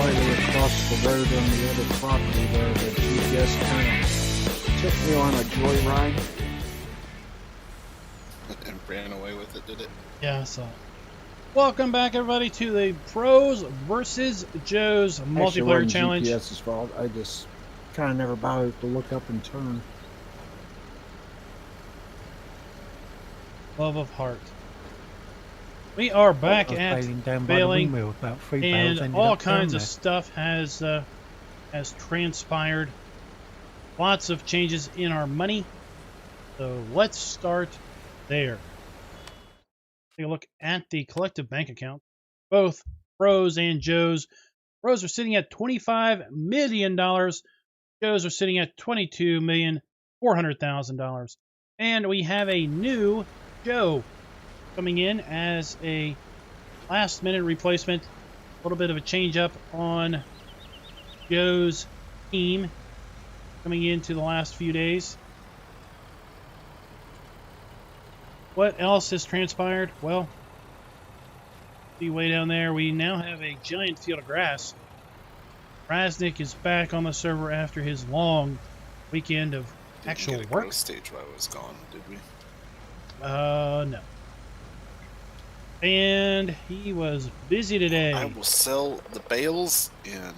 slightly across the road on the other property there. The GPS kind of took me on a joyride. And ran away with it, did it? Yeah, I saw it. Welcome back, everybody, to the Pros versus Joes multiplayer challenge. GPS's fault. I just kind of never bothered to look up and turn. Love of heart. We are back at bailing, and all kinds of stuff has transpired. Lots of changes in our money. So let's start there. Take a look at the collective bank account. Both Pros and Joes. Pros are sitting at $25 million. Joes are sitting at $22,400,000. And we have a new Joe coming in as a last-minute replacement. A little bit of a change-up on Joe's team coming into the last few days. What else has transpired? Well, see way down there, we now have a giant field of grass. Raznik is back on the server after his long weekend of actual Didn't get a work. growth stage while I was gone, did we? No. And he was busy today. I will sell the bales and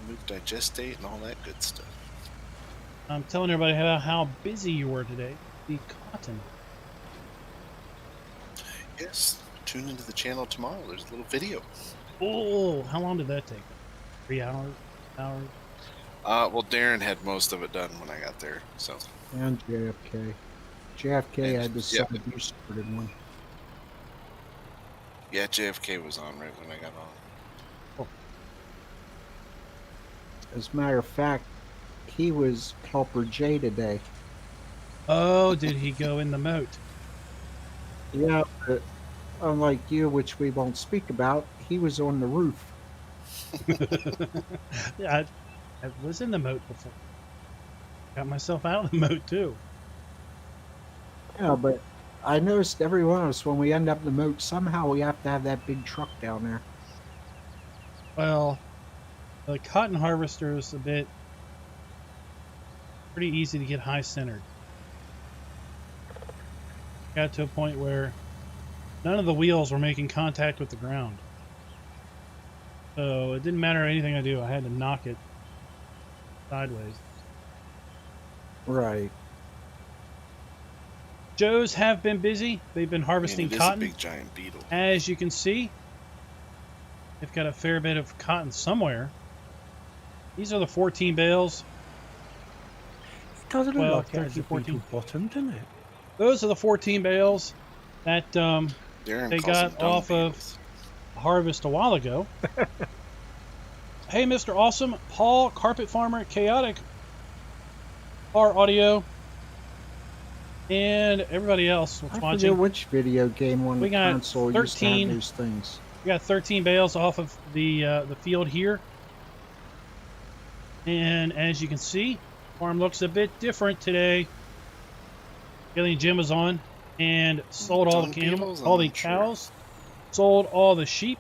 move digestate and all that good stuff. I'm telling everybody how busy you were today. The cotton. Yes, tune into the channel tomorrow. There's a little video. Oh, how long did that take? 3 hours? Hours? Well, Darren had most of it done when I got there, so. And JFK. JFK had the side you started one. Yeah, JFK was on right when I got on. Oh. As a matter of fact, he was Helper J today. Oh, did he go in the moat? Yeah, but unlike you, which we won't speak about, he was on the roof. Yeah, I was in the moat before. Got myself out of the moat too. Yeah, but I noticed every one of us, when we end up in the moat, somehow we have to have that big truck down there. Well, the cotton harvester is pretty easy to get high centered. Got to a point where none of the wheels were making contact with the ground. So it didn't matter anything I do, I had to knock it sideways. Right. Joes have been busy. They've been harvesting cotton. It is a big giant beetle. As you can see, they've got a fair bit of cotton somewhere. These are the 14 bales. It doesn't look like 13, 14. bottom, doesn't it? Those are the 14 bales that Darren they calls them got dung off beetles. of harvest a while ago. Hey, Mr. Awesome, Paul, Carpet Farmer, Chaotic, our audio, and everybody else that's I watching. forget which video game on We the got console used to 13 have those things. We got 13 bales off of the field here, and as you can see, farm looks a bit different today. Alien Jim was on and sold all the animals, all the cows, sold all the sheep,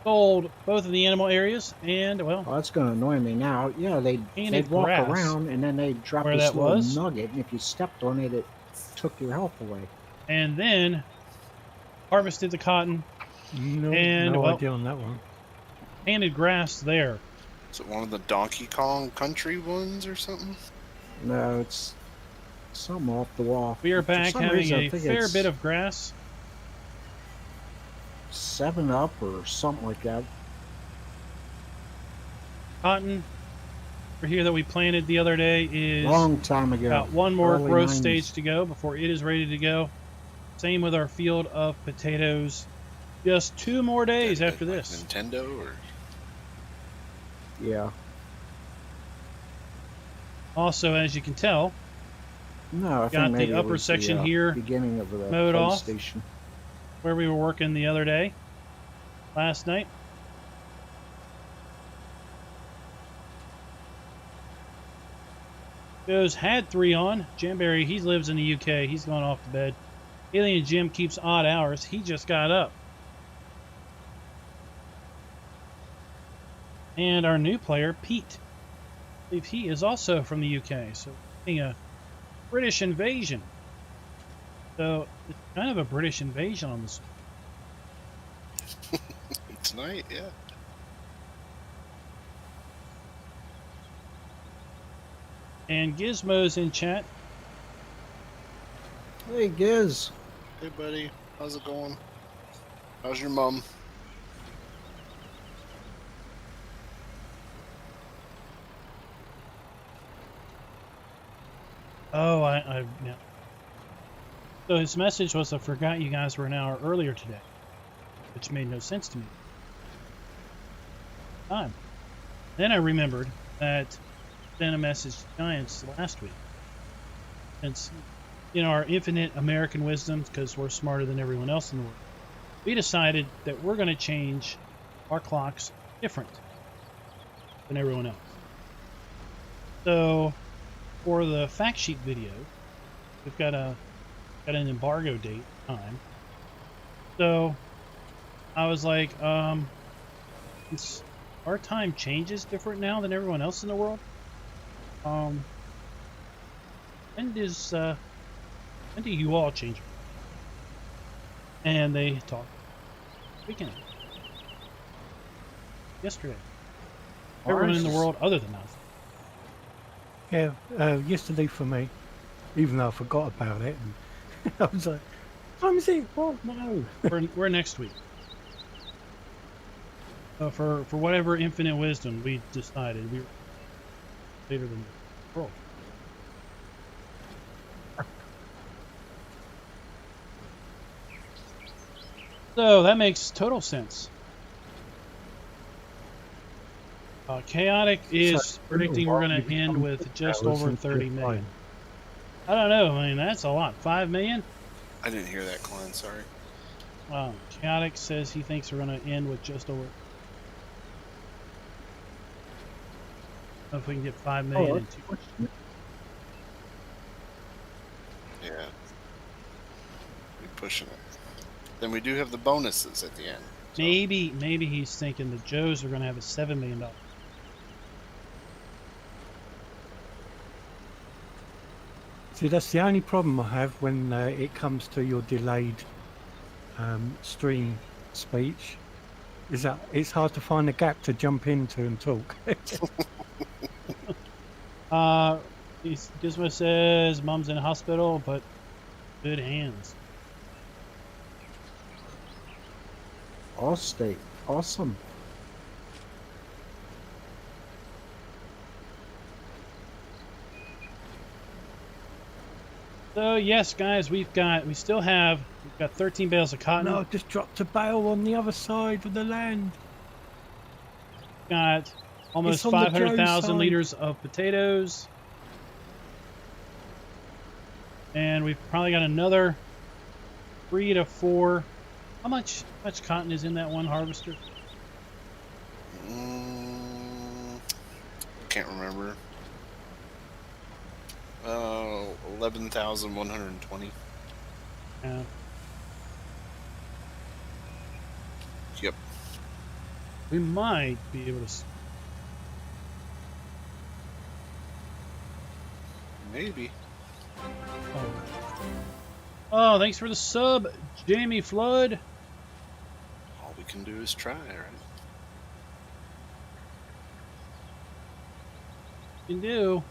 sold both of the animal areas, and well, that's going to annoy me now. Yeah, they'd walk grass around and then they'd drop where this that little was. nugget, and if you stepped on it, it took your health away. And then harvested the cotton. No idea on that one. Planted grass there. Is it one of the Donkey Kong country ones or something? No, it's something off the wall. We are For back some having reason, I a think fair it's bit of grass. 7-Up or something like that. Cotton over here that we planted the other day is Long time ago. about one more Early growth 90s. stage to go before it is ready to go. Same with our field of potatoes. Just 2 more days after Like this. Nintendo or Yeah. Also, as you can tell, No, I Got think the maybe it upper was section the, here beginning of the mowed off. PlayStation. where we were working the other day, last night. Joe's had 3 on. Jamberry, he lives in the UK. He's going off to bed. Alien Jim keeps odd hours. He just got up. And our new player, Pete. I believe he is also from the UK, so being a British invasion. So it's kind of a British invasion on this. Tonight, yeah. And Gizmo's in chat. Hey, Giz. Hey, buddy. How's it going? How's your mom? Oh, yeah. So his message was, I forgot you guys were an hour earlier today, which made no sense to me. Then I remembered that I sent a message to Giants last week. Since, our infinite American wisdom, because we're smarter than everyone else in the world, we decided that we're going to change our clocks different than everyone else. So, for the fact sheet video, we've got an embargo date time. So, I was like, our time changes different now than everyone else in the world. When do you all change? And they talked weekend. Yesterday. Everyone in the world other than us. Yeah, yesterday for me, even though I forgot about it. And I was like, time is it? What? No. We're next week. For whatever infinite wisdom we decided, we were later than the world. So that makes total sense. Chaotic is predicting we're going to end with just over 30 million. I don't know. I mean, that's a lot. 5 million? I didn't hear that, Klein. Sorry. Chaotic says he thinks we're going to end with just over. If we can get 5 million in 2 weeks. Yeah. We're pushing it. Then we do have the bonuses at the end. So. Maybe he's thinking the Joes are going to have a $7 million. See, that's the only problem I have when it comes to your delayed stream speech, is that it's hard to find a gap to jump into and talk. Gizmo says mom's in hospital, but good hands. Allstate. Awesome. So yes, guys, we've got 13 bales of cotton. No, just dropped a bale on the other side of the land. Got almost 500,000 liters of potatoes. And we've probably got another 3 to 4. How much cotton is in that one harvester? Can't remember. 11,120. Yeah. Yep. We might be able to. Maybe. Oh, thanks for the sub, Jamie Flood. All we can do is try, right? You can do.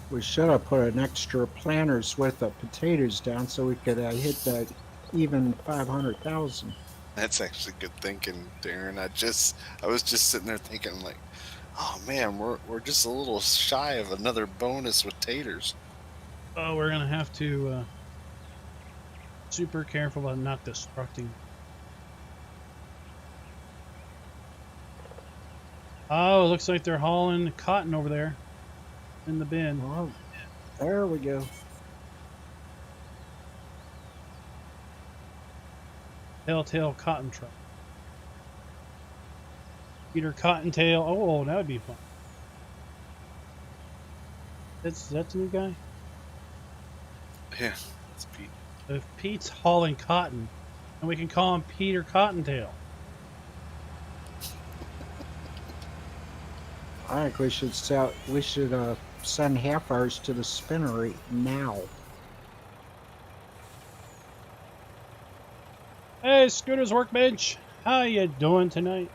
We should have put an extra planter's worth of potatoes down so we could hit that even 500,000. That's actually good thinking, Darren. I was just sitting there thinking, like, oh man, we're just a little shy of another bonus with taters. Oh, we're gonna have to super careful about not destructing. Oh, it looks like they're hauling cotton over there in the bin. Oh, there we go. Telltale cotton truck. Peter Cottontail. Oh, that would be fun. That's the new guy? Yeah, it's Pete. If Pete's hauling cotton, and we can call him Peter Cottontail. I think we should sell. We should send half ours to the spinnery now. Hey, Scooter's Workbench. How you doing tonight?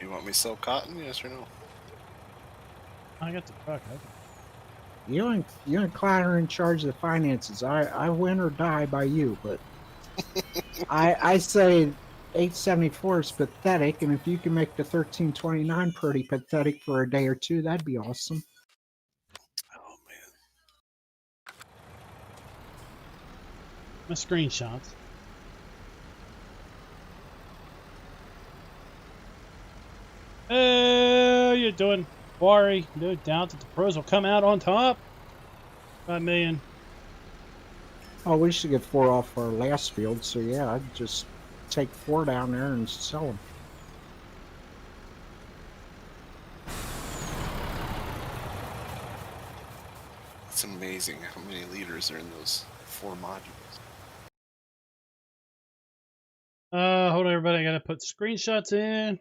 You want me to sell cotton? Yes or no? I got the truck. You and Klein are in charge of the finances. I win or die by you, but I say 874 is pathetic, and if you can make the 1329 pretty pathetic for a day or two, that'd be awesome. Oh man. My screenshots. How you doing? Worry, no doubt that the pros will come out on top. 5 million. Oh, we should get 4 off our last field, so yeah, I'd just take 4 down there and sell them. It's amazing how many liters are in those 4 modules. Hold on, everybody. I gotta put screenshots in.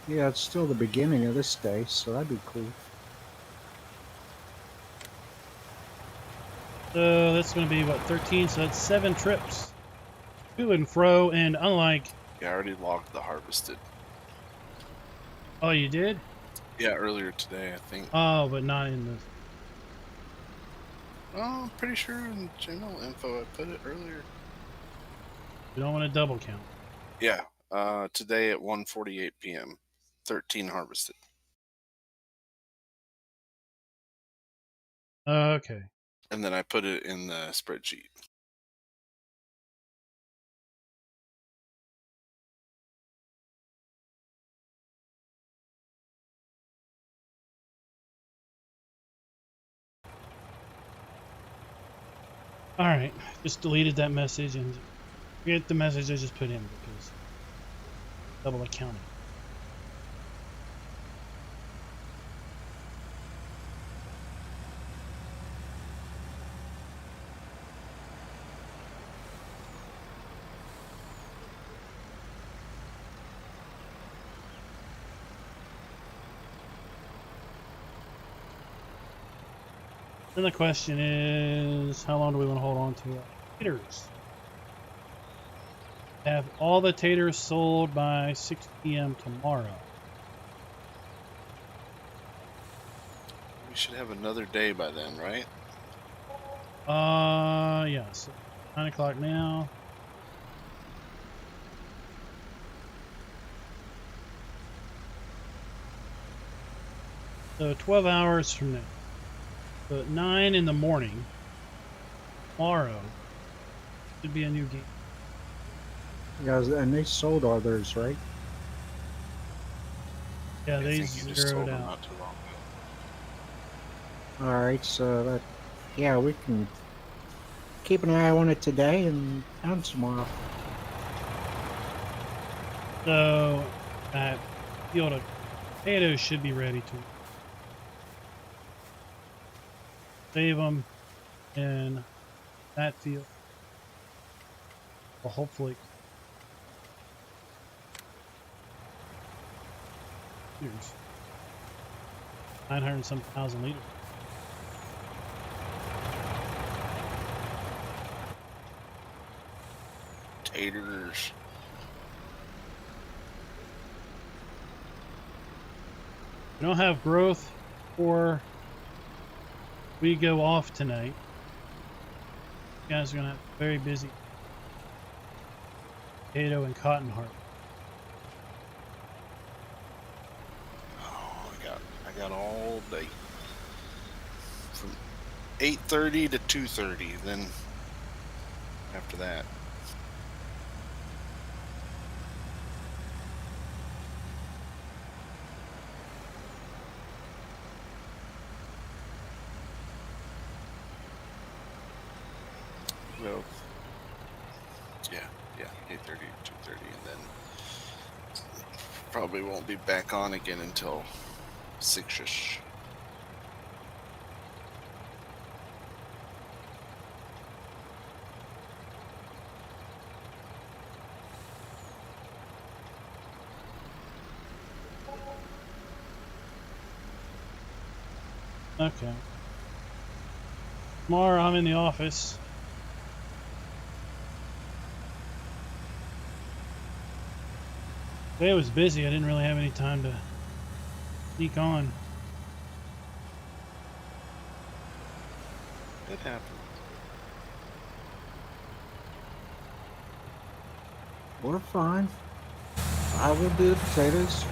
Yeah, it's still the beginning of this day, so that'd be cool. So that's gonna be what, 13? So that's 7 trips to and fro. And unlike, Yeah, I already logged the harvested. oh, you did? Yeah, earlier today, I think. Oh, but not in this. Oh, I'm pretty sure in general info I put it earlier. You don't want to double count. Yeah, today at 1:48 p.m. 13 harvested. Okay. And then I put it in the spreadsheet. All right. Just deleted that message and forget the message I just put in because double accounting. Then the question is, how long do we want to hold on to our taters? Have all the taters sold by 6 p.m. tomorrow. We should have another day by then, right? Yeah, so 9 o'clock now. So 12 hours from now. So at 9 in the morning, tomorrow, should be a new game. Yeah, and they sold others, right? Yeah, I they think you just zeroed sold them out. not too long ago. Alright, so that, yeah, we can keep an eye on it today and tomorrow. So that field of potatoes should be ready to save them in that field. Well, hopefully. Here's 900 some thousand liters. Taters. We don't have growth before we go off tonight. You guys are gonna have a very busy potato and cotton harvest. Oh, I got all day. From 8:30 to 2:30, then after that. Well, yeah, 8:30 to 2:30, and then probably won't be back on again until 6ish. Okay. Tomorrow I'm in the office. Today was busy. I didn't really have any time to sneak on. It happened. We're fine. I will do the potatoes.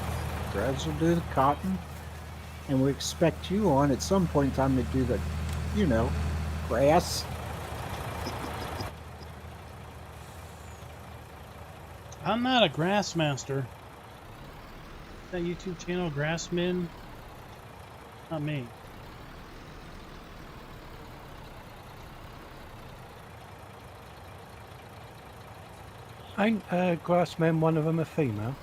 Greg will do the cotton. And we expect you on at some point in time to do the, you know, grass. I'm not a grass master. That YouTube channel, Grassmen? Not me. Ain't Grassmen one of them a female?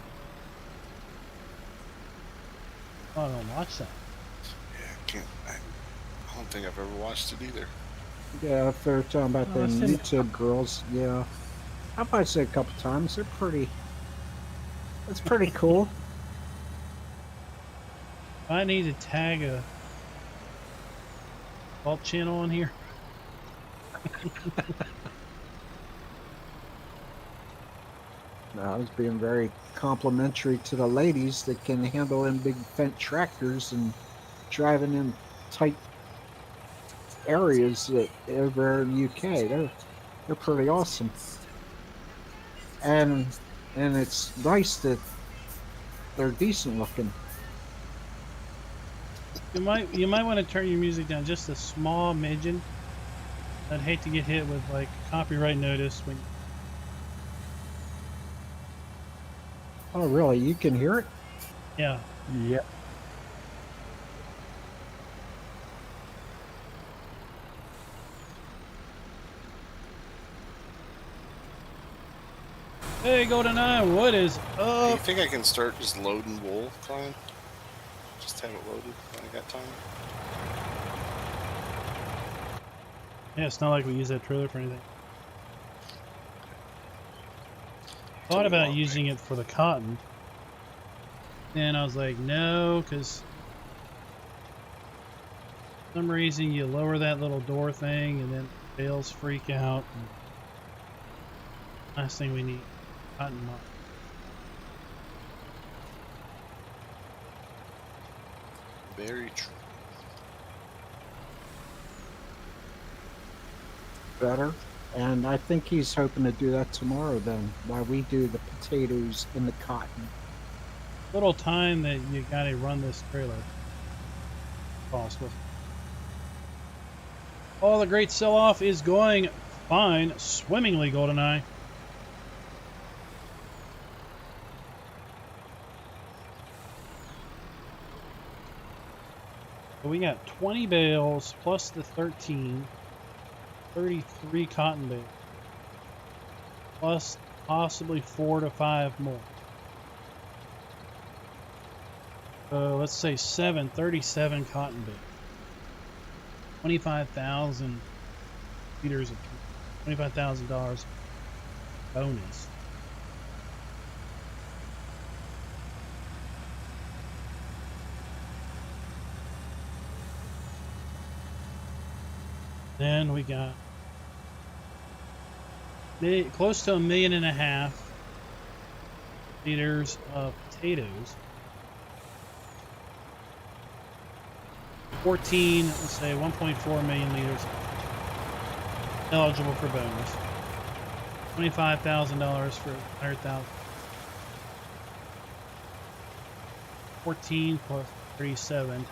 Oh, I don't watch that. Yeah, I don't think I've ever watched it either. Yeah, if they're talking about Oh, I them see. YouTube girls, yeah. I've watched it a couple times. They're pretty. It's pretty cool. I need to tag a alt channel on here. No, I was being very complimentary to the ladies that can handle them big Fendt tractors and driving in tight areas that over in the UK. They're pretty awesome. And it's nice that they're decent looking. You might want to turn your music down just a small midget. I'd hate to get hit with like copyright notice when. Oh, really? You can hear it? Yeah. Yeah. Hey, GoldenEye, what is Do you up? think I can start just loading wool, Klein? Just have it loaded when I got time? Yeah, it's not like we use that trailer for anything. Till Thought we about walk using it for the cotton. And I was like, no, because for some reason you lower that little door thing and then bales freak out. And last thing we need, cotton mob. Very true. Better. And I think he's hoping to do that tomorrow then, while we do the potatoes and the cotton. Little time that you gotta run this trailer. Possible. Oh, the great sell-off is going fine, swimmingly, GoldenEye. So we got 20 bales plus the 13, 33 cotton bales, plus possibly 4 to 5 more. So let's say 37 cotton bales. 25,000 liters of $25,000 bonus. Then we got close to 1.5 million liters of potatoes. 14, let's say 1.4 million liters eligible for bonus. $25,000 for 100,000. 14 plus 37.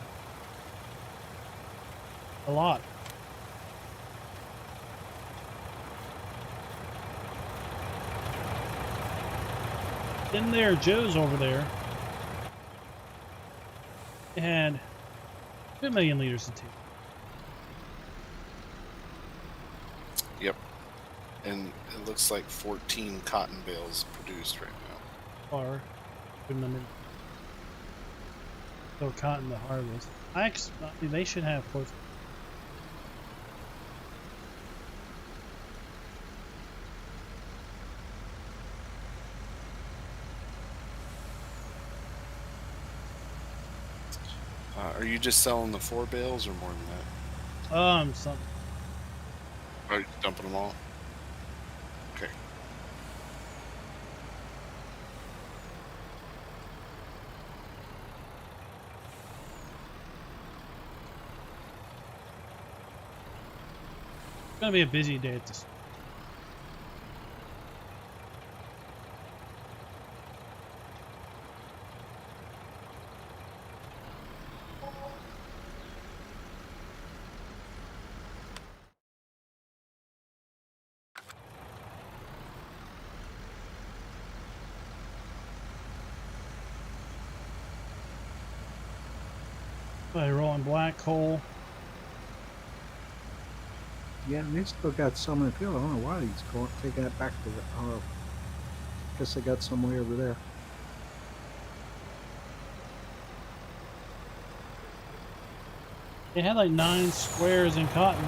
A lot. In there, Joe's over there. They had 2 million liters of tea. Yep. And it looks like 14 cotton bales produced right now. Or give them so cotton to harvest. They should have close. Are you just selling the 4 bales or more than that? Some. Are you dumping them all? Okay. It's gonna be a busy day at this. Somebody rolling black coal. Yeah, and they still got some in the field. I don't know why he's going taking it back to the. Guess they got some way over there. They had like 9 squares in cotton.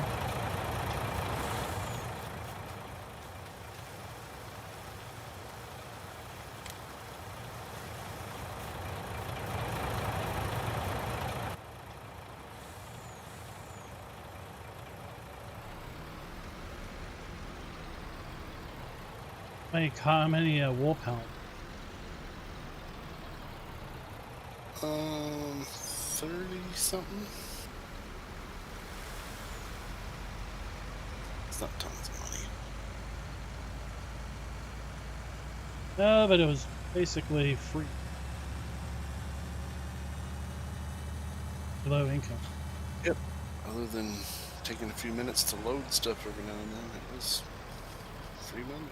How many wool pallets? 30 something. It's not tons of money. No, but it was basically free. Low income. Yep. Other than taking a few minutes to load stuff every now and then, it was free money.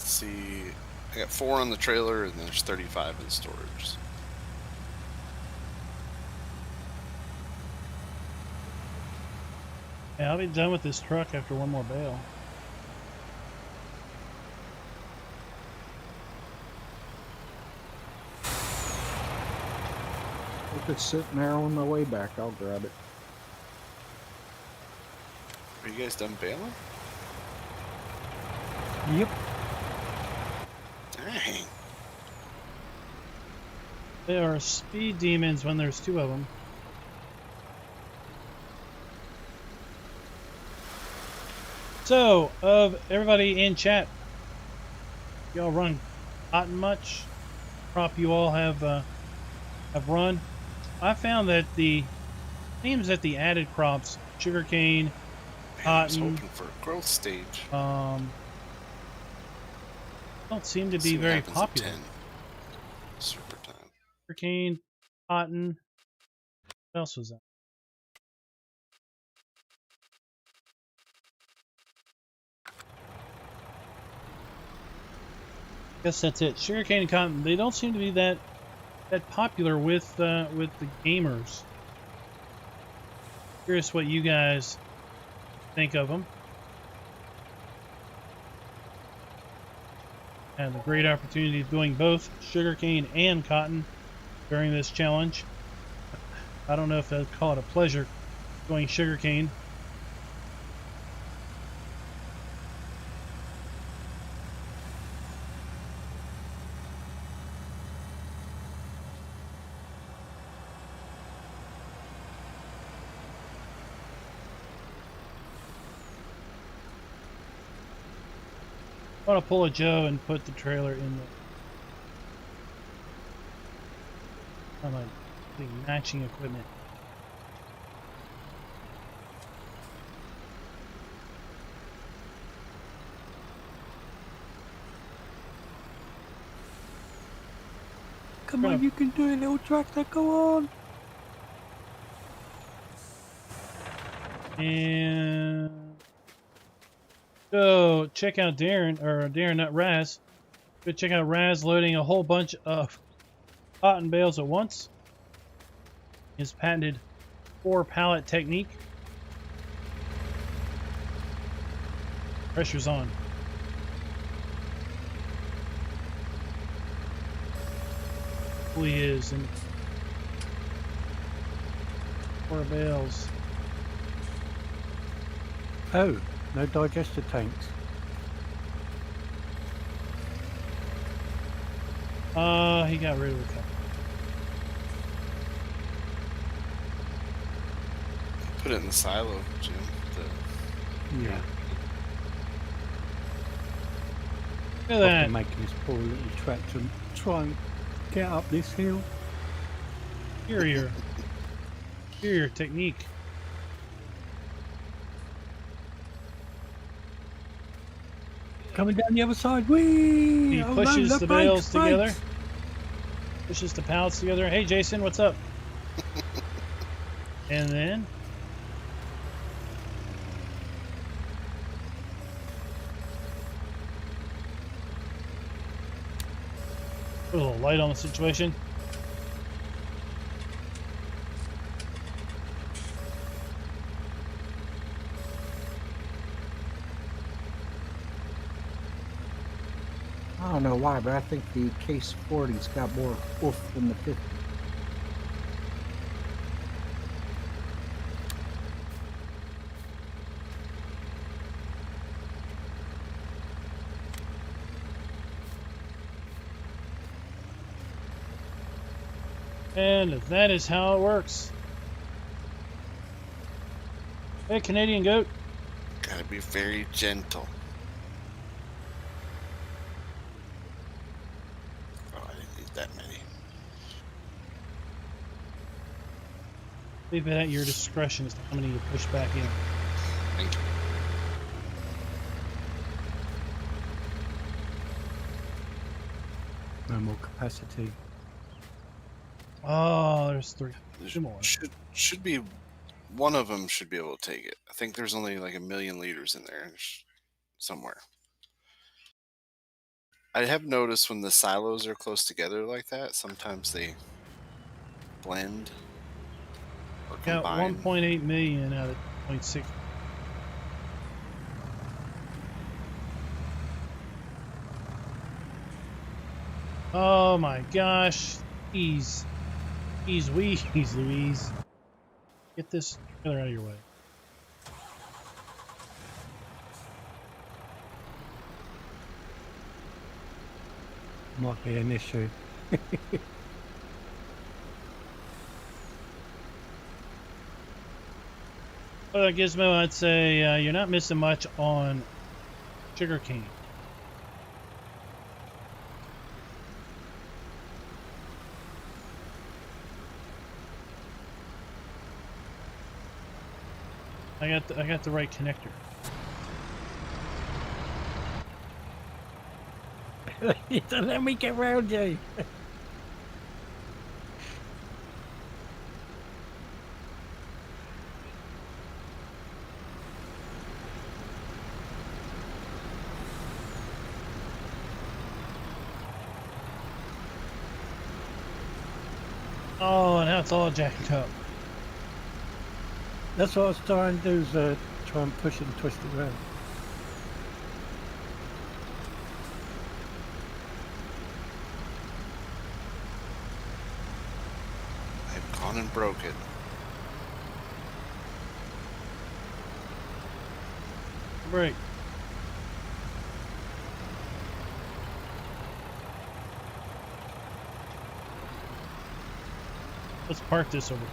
See, I got 4 on the trailer and there's 35 in storage. Yeah, I'll be done with this truck after one more bale. If it's sitting there on my way back, I'll grab it. Are you guys done baling? Yep. Dang. They are speed demons when there's 2 of them. So, of everybody in chat, y'all run cotton much? Crop you all have run? I found that seems that the added crops, sugarcane, Man, I was cotton, hoping for a growth stage. don't seem to Let's be see what very happens at popular. 10. Super time. Sugarcane, cotton. What else was that? Guess that's it. Sugarcane and cotton. They don't seem to be that popular with the gamers. Curious what you guys think of them. And the great opportunity of doing both sugarcane and cotton during this challenge. I don't know if I'd call it a pleasure doing sugarcane. I want to pull a Joe and put the trailer in the matching equipment. Come on, you can do it, little tractor. Go on. And go check out Darren, not Raz. Go check out Raz loading a whole bunch of cotton bales at once. His patented 4-pallet technique. Pressure's on. He is in 4 bales. Oh, no digester tanks. He got rid of a couple. Put it in the silo, Jim. Yeah. Look at I've that. been making this poor little tractor try and get up this hill. Superior. Superior technique. Coming down the other side. Whee! He Oh, pushes no, the brakes, bales together. brakes. Pushes the pallets together. Hey, Jason, what's up? And then put a little light on the situation. I don't know why, but I think the Case 40's got more oof than the 50. And that is how it works. Hey, Canadian goat. Gotta be very gentle. Oh, I didn't need that many. Leave it at your discretion as to how many you push back in. Thank you. No more capacity. Oh, there's 3. There 2 more. should be one of them should be able to take it. I think there's only like 1,000,000 liters in there somewhere. I have noticed when the silos are close together like that, sometimes they blend or Got combine. 1.8 million out of 0.6. Oh my gosh. Ease Louise. Get this trailer out of your way. Might be an issue. Well, Gizmo, I'd say you're not missing much on sugarcane. I got the right connector. Don't let me get round you. Oh, now it's all jacked up. That's what I was trying to do, is try and push it and twist it around. I've gone and broke it. Break. Let's park this over here.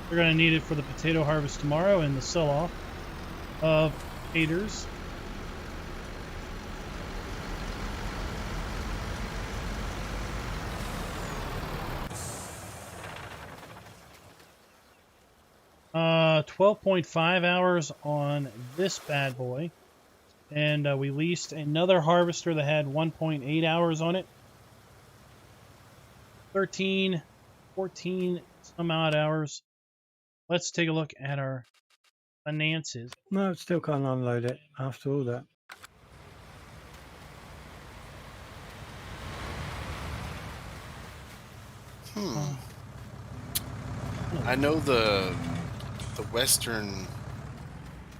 We're going to need it for the potato harvest tomorrow and the sell-off of taters. Uh, 12.5 hours on this bad boy. And we leased another harvester that had 1.8 hours on it. 13, 14 some odd hours. Let's take a look at our finances. No, still can't unload it after all that. I know the western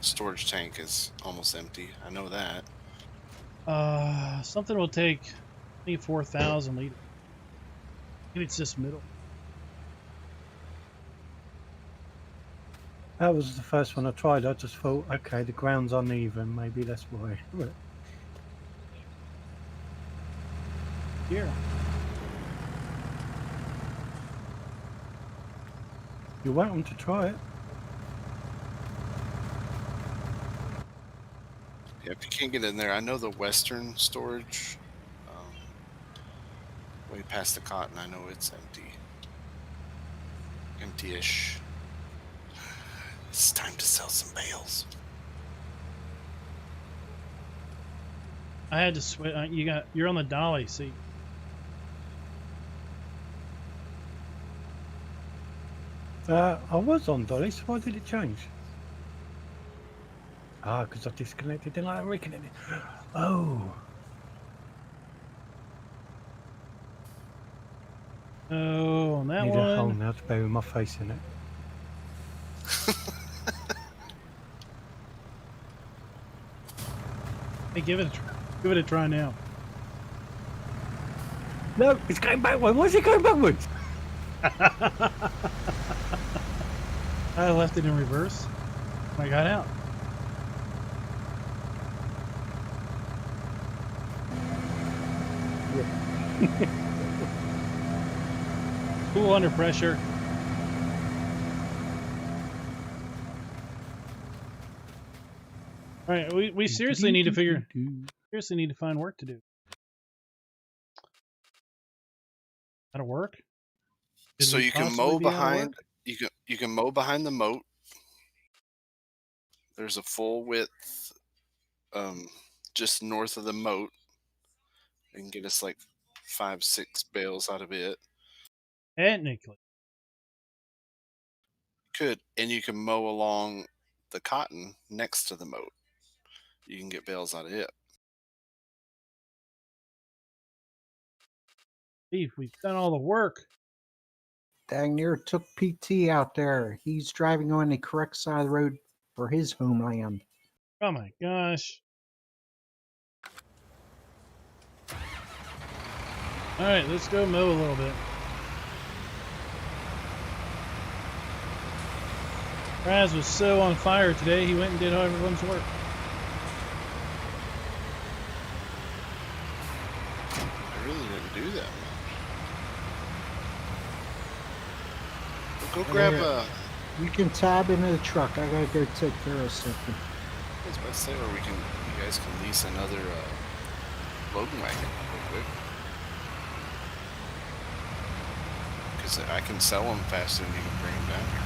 storage tank is almost empty. I know that. Something will take 24,000 liters. Maybe it's just middle. That was the first one I tried. I just thought, okay, the ground's uneven. Maybe that's why. Here. You're welcome to try it. Yeah, if you can't get in there, I know the western storage, way past the cotton, I know it's empty. Empty-ish. It's time to sell some bales. I had to switch. You're on the dolly seat. I was on dolly, so why did it change? Ah, because I disconnected and I reconnected. Oh. Oh, on that Need one. a hole now to bury my face in it. Hey, give it a try. Give it a try now. No, it's going backwards. Why is it going backwards? I left it in reverse. I got out. Cool under pressure. All right, we seriously need to seriously need to find work to do. That'll work. Could So we you can possibly mow be out of behind. work? You can mow behind the moat. There's a full width, just north of the moat. You can get us like 5-6 bales out of it. Technically. Could, and you can mow along the cotton next to the moat. You can get bales out of it. Steve, we've done all the work. Dang near took PT out there. He's driving on the correct side of the road for his homeland. Oh my gosh. All right, let's go mow a little bit. Raz was so on fire today, he went and did everyone's work. I really didn't do that much. Well, go grab a. You can tab into the truck. I gotta go take care of something. I was about to say, or you guys can lease another loading wagon real quick. Because I can sell them faster than you can bring them down here.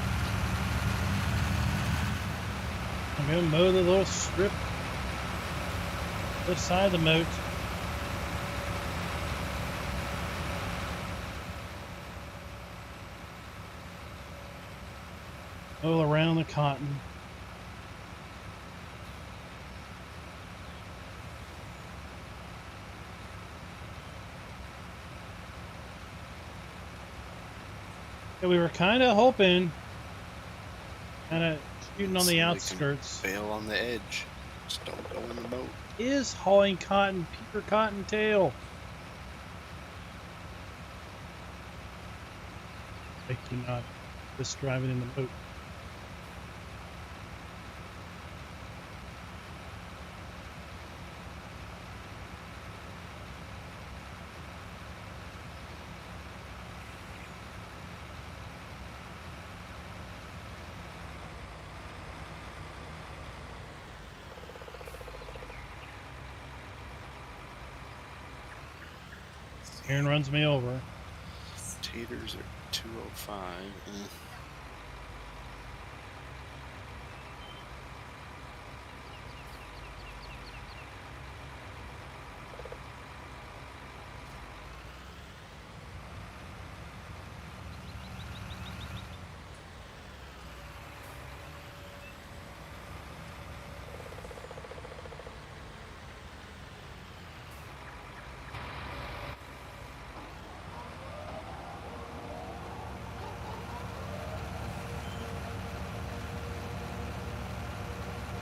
I'm gonna mow the little strip left side of the moat. Mow around the cotton. Yeah, we were kind of hoping, kind of shooting on the outskirts. Bail on the edge. Just don't go in the boat. Is hauling cotton, Peter Cottontail. I do not. Just driving in the boat. Aaron runs me over. Taters are 205.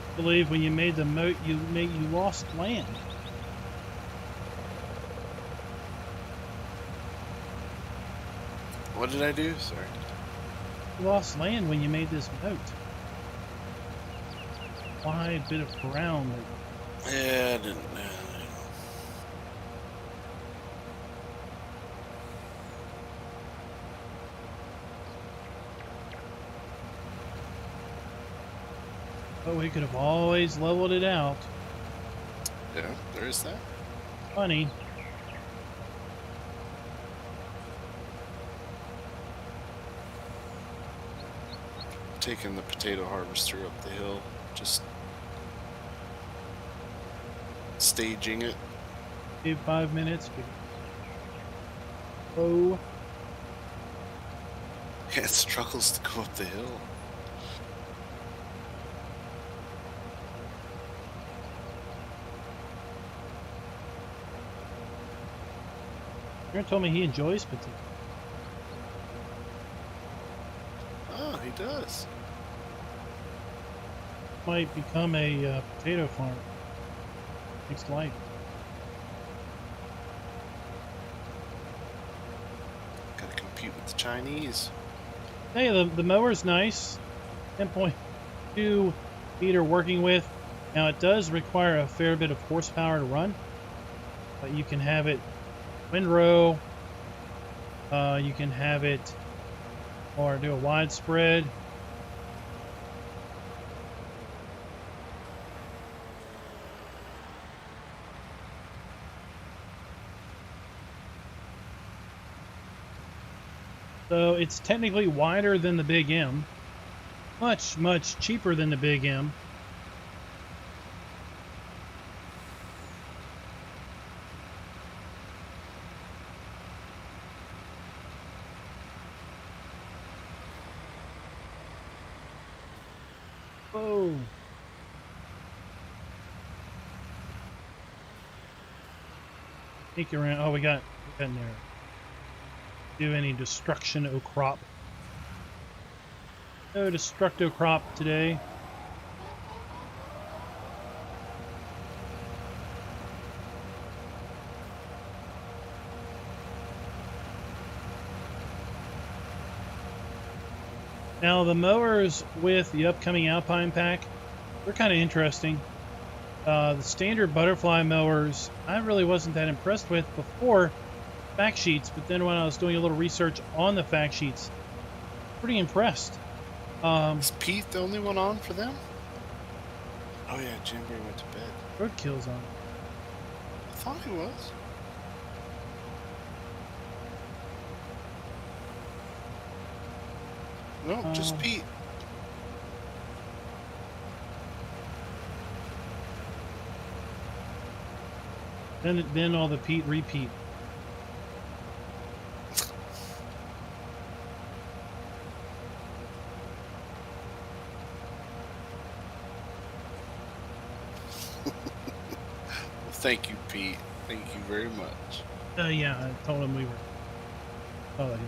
I believe when you made the moat, you lost land. What did I do? Sorry. You lost land when you made this moat. Wide bit of ground. Yeah, I didn't. But we could have always leveled it out. Yeah, there is that. Funny. Taking the potato harvester up the hill, just staging it. Give 5 minutes. Oh. Yeah, it struggles to go up the hill. Aaron told me he enjoys potatoes. Oh, he does. Might become a potato farm. Next life. Gotta compete with the Chinese. Hey, the mower's nice. 10.2 meter working with. Now it does require a fair bit of horsepower to run, but you can have it windrow. You can have it or do a widespread. So it's technically wider than the Big M. Much, much cheaper than the Big M. Whoa. Sneak around. Oh, we got in there. Do any destruction o crop. No destructo crop today. Now the mowers with the upcoming Alpine pack, they're kind of interesting. The standard butterfly mowers, I really wasn't that impressed with before fact sheets, but then when I was doing a little research on the fact sheets, pretty impressed. Is Pete the only one on for them? Oh yeah, Jimber went to bed. Roadkill's on. I thought he was. No, just Pete. Then all the Pete repeat. Thank you, Pete. Thank you very much. Yeah, I told him we were. Oh, yeah.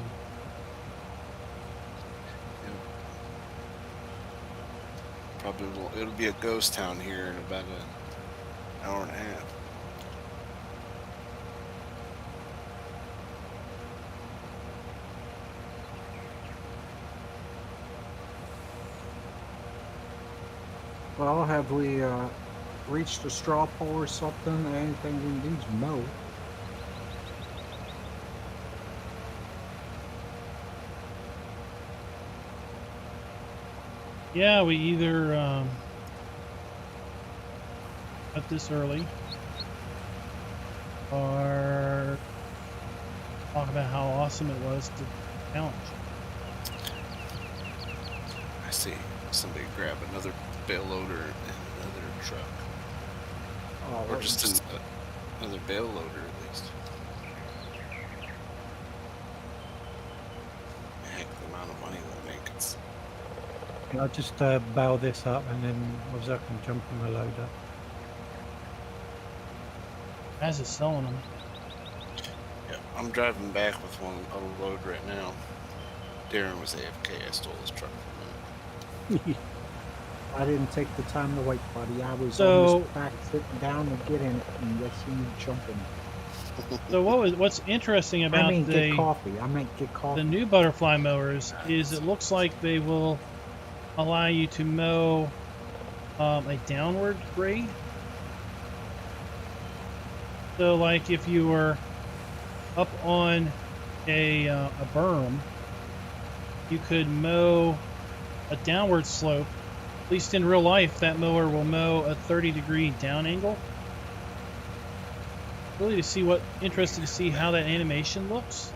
Probably it'll be a ghost town here in about an hour and a half. Well, have we reached a straw poll or something? Anything we need to mow? Yeah, we either cut this early or talk about how awesome it was to challenge. I see somebody grab another bale loader and another truck. Oh, Or just another bale loader at least. Heck, the amount of money we'll make. It's... I'll just bow this up and then I can jump in the loader. As it's selling them. Yeah, I'm driving back with a load right now. Darren was AFK. I stole his truck from him. I didn't take the time to wait, buddy. I was So- almost back sitting down to get in it, and I seen you jumping. So what's interesting I about mean, get coffee. I meant get coffee. the new butterfly mowers is it looks like they will allow you to mow a downward grade. So, like if you were up on a berm, you could mow a downward slope. At least in real life, that mower will mow a 30-degree down angle. Really interested to see how that animation looks.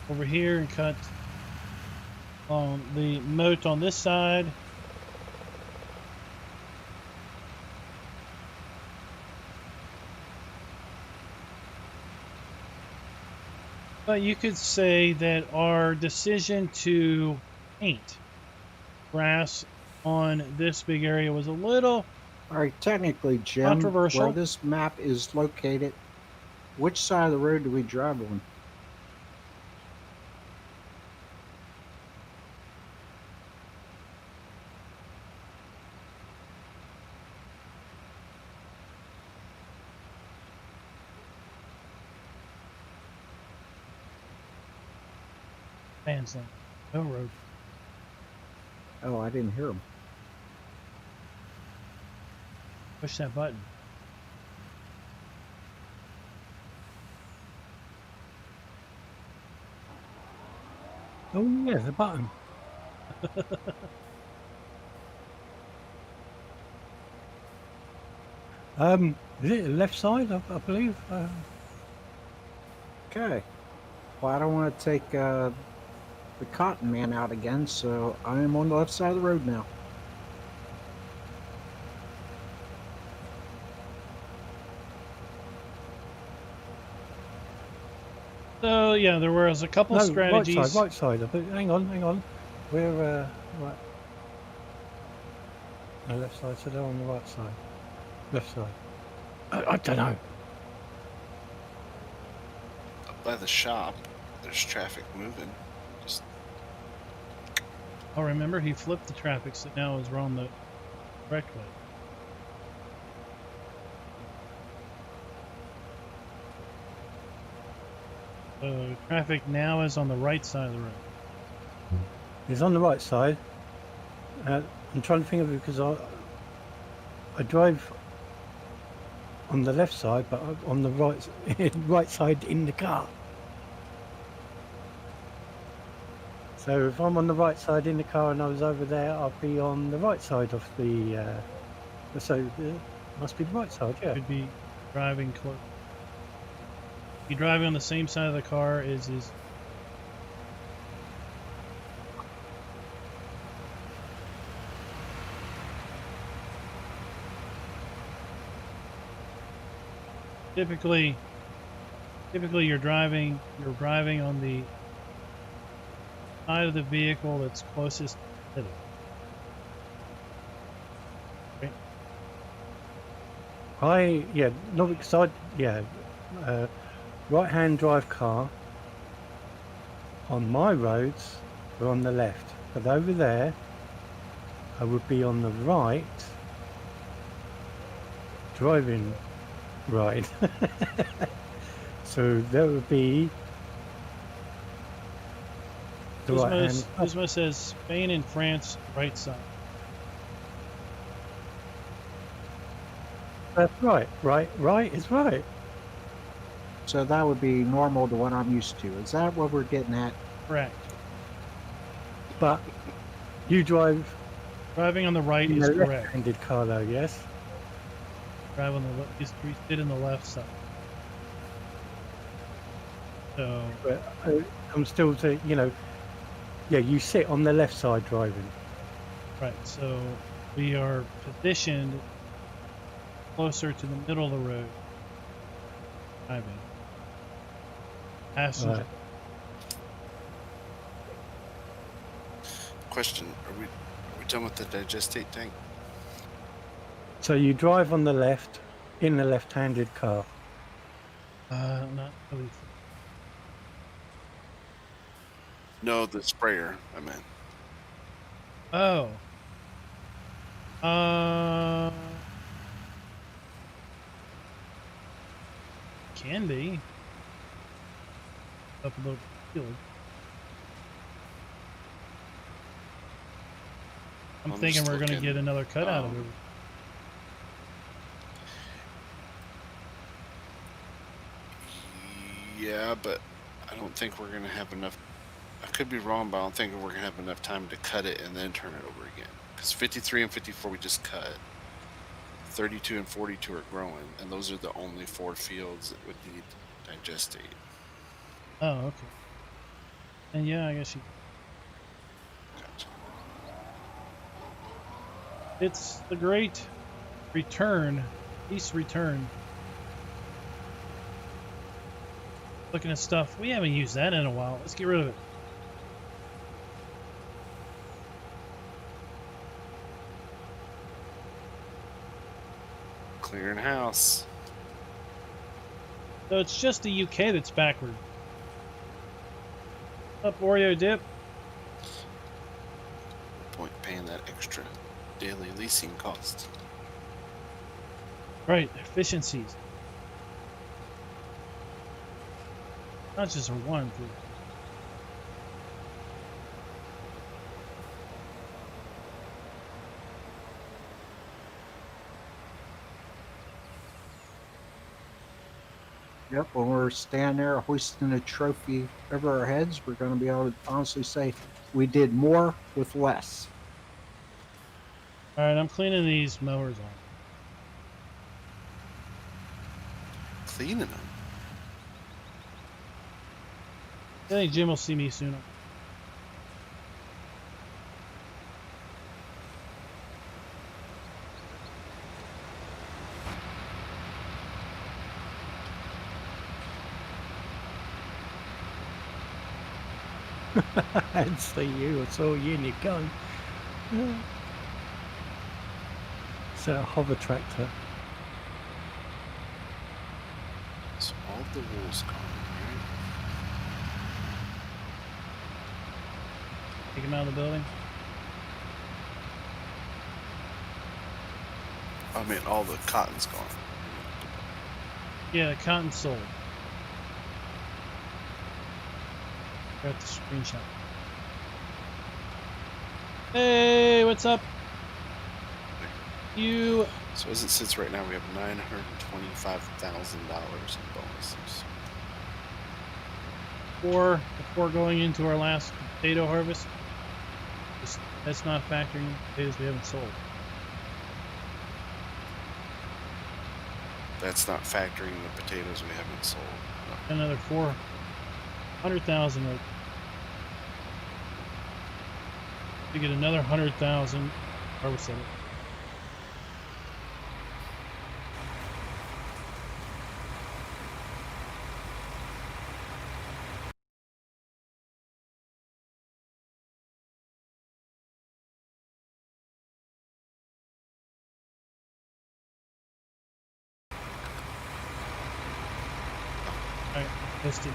Over here and cut the moat on this side. But you could say that our decision to paint grass on this big area was a little All right, technically, Jim, controversial. where this map is located, which side of the road do we drive on? Man's Lane. No road. Oh, I didn't hear him. Push that button. Oh yeah, the button. Is it the left side? I believe. Okay. Well, I don't want to take the cotton man out again, so I am on the left side of the road now. So yeah, there was a couple strategies. Right side. But hang on. We're right. No, left side. So they're on the right side. Left side. I don't know. Up by the shop, there's traffic moving. Just Oh, remember he flipped the traffic, so now it's run the correct way. So traffic now is on the right side of the road. It's on the right side. I'm trying to think of it because I drive on the left side, but on the right side in the car. So if I'm on the right side in the car and I was over there, I'll be on the right side of the. Must be the right side, yeah. Could be driving close. Be driving on the same side of the car as his. Typically you're driving on the side of the vehicle that's closest to it. Okay. Right-hand drive car on my roads are on the left, but over there I would be on the right, driving right. So that would be the right hand. Gizmo says Spain and France right side. That's right. Right is right. So that would be normal to what I'm used to. Is that what we're getting at? Correct. But you driving on the right is correct. Left-handed car though, yes. Drive on the left. He's sit in the left side. So. But I'm still you sit on the left side driving. Right. So we are positioned closer to the middle of the road. Driving. Passenger. Right. question: Are we done with the digestate tank? So you drive on the left, in the left-handed car. Not really. No, the sprayer, I meant. Oh. Can be. Up a little field. I'm thinking just we're going to looking. get another cut out of it. Yeah, but I don't think we're going to have enough. I could be wrong, but I don't think we're going to have enough time to cut it and then turn it over again. Because 53 and 54 we just cut. 32 and 42 are growing, and those are the only 4 fields that would need digestate. Oh, okay. And yeah, I guess you. Gotcha. It's the great return. Peace return. Looking at stuff. We haven't used that in a while. Let's get rid of it. Clearing house. So it's just the UK that's backward. Up Oreo dip. Point paying that extra daily leasing cost. Right, efficiencies. Not just one. Yep, when we're standing there hoisting a trophy over our heads, we're going to be able to honestly say we did more with less. All right, I'm cleaning these mowers on. Cleaning them. I think Jim will see me soon. I didn't see you. I saw you and you go. It's a hover tractor. So all the wool's gone, right? Take him out of the building. I mean, all the cotton's gone. Yeah, the cotton sold. Got the screenshot. Hey, what's up? You. So as it sits right now, we have $925,000 in bonuses. Before going into our last potato harvest. That's not factoring in potatoes we haven't sold. That's not factoring the potatoes we haven't sold. No. Another 400,000. You get another 100,000 harvested. Alright, listed.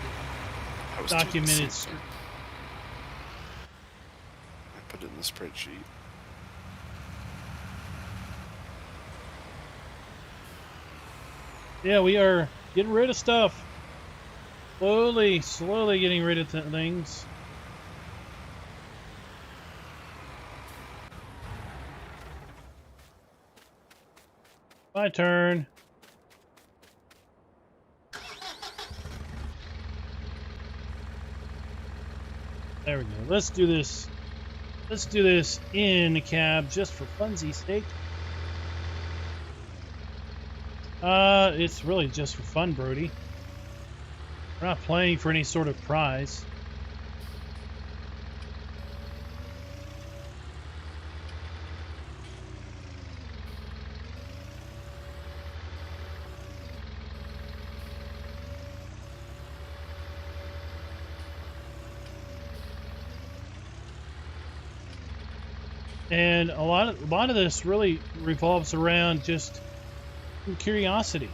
I was doing the Documented. same thing. I put it in the spreadsheet. Yeah, we are getting rid of stuff. Slowly getting rid of things. My turn. There we go. Let's do this. Let's do this in the cab just for funsies' sake. It's really just for fun, Brody. We're not playing for any sort of prize. And a lot of this really revolves around just curiosity.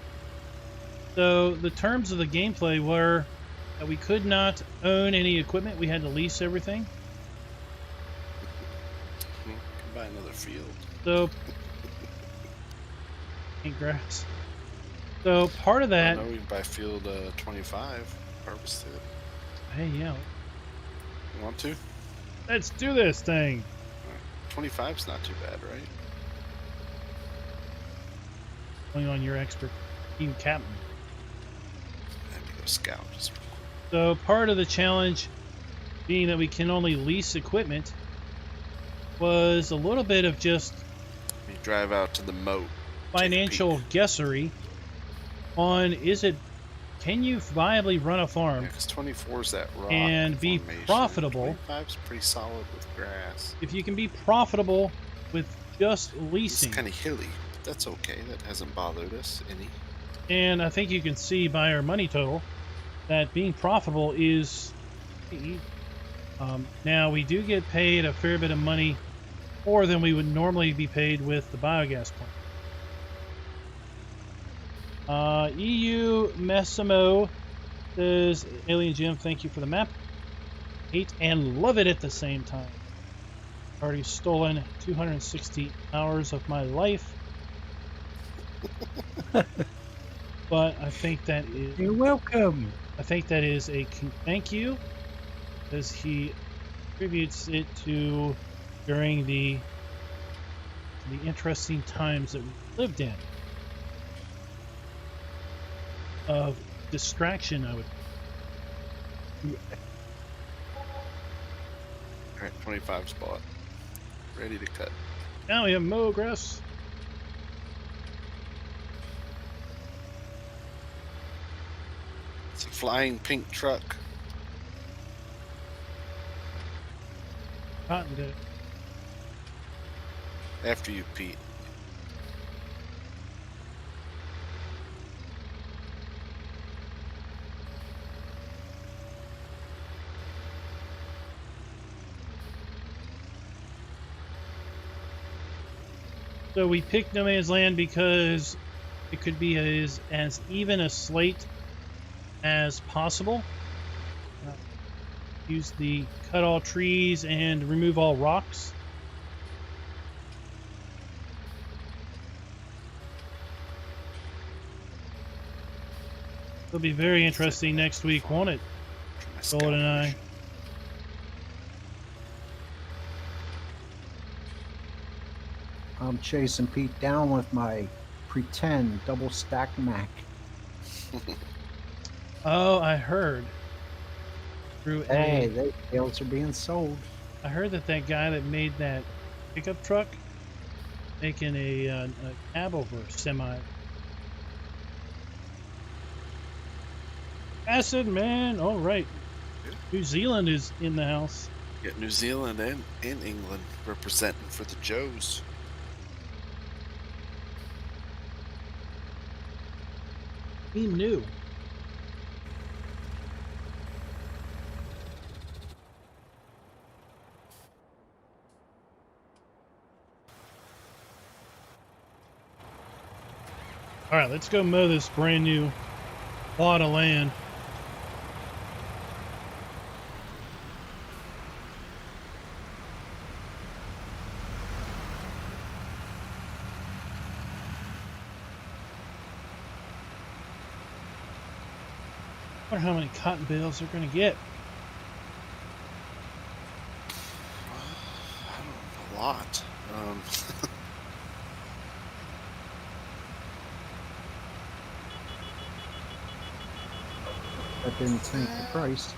So the terms of the gameplay were that we could not own any equipment. We had to lease everything. Can buy another field. So, ain't grass. So part of that. Oh, no, we can buy field 25, harvest it. Hey, yeah. You want to? Let's do this thing. 25's not too bad, right? Going on your expert team captain. Let me go scout just real quick. So part of the challenge, being that we can only lease equipment, was a little bit of just We drive out to the moat. financial guessery on can you viably run a farm Because 24 is that rock and be formation. profitable. 25's pretty solid with grass. If you can be profitable with just It's leasing. kind of hilly, but that's okay. That hasn't bothered us any. And I think you can see by our money total that being profitable is now we do get paid a fair bit of money more than we would normally be paid with the biogas plant. EU Massimo says, Alien Jim, thank you for the map. Hate and love it at the same time. Already stolen 260 hours of my life. But I think that is... You're welcome. I think that is a thank you, because he attributes it to during the interesting times that we lived in. Of distraction, I would. Alright, 25's bought. Ready to cut. Now we have mow grass. It's a flying pink truck. Cotton did it. After you, Pete. So we picked No Man's Land because it could be as even a slate as possible. Use the cut all trees and remove all rocks. It'll be very interesting next week, won't it? Golden and I. I'm chasing Pete down with my pretend double stack Mac. Oh, I heard. Through Hey, they bales are being sold. I heard that guy that made that pickup truck making a cab over semi. Acid man, all right. New Zealand is in the house. Got New Zealand and England representing for the Joes. Team new. All right, let's go mow this brand new plot of land. I wonder how many cotton bales they're going to get. I don't know, a lot. That didn't change the price.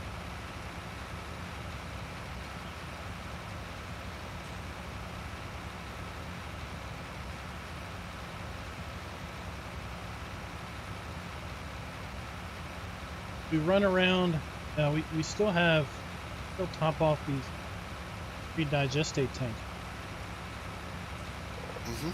We run around. We still top off these pre-digestate tank. Mm-hmm.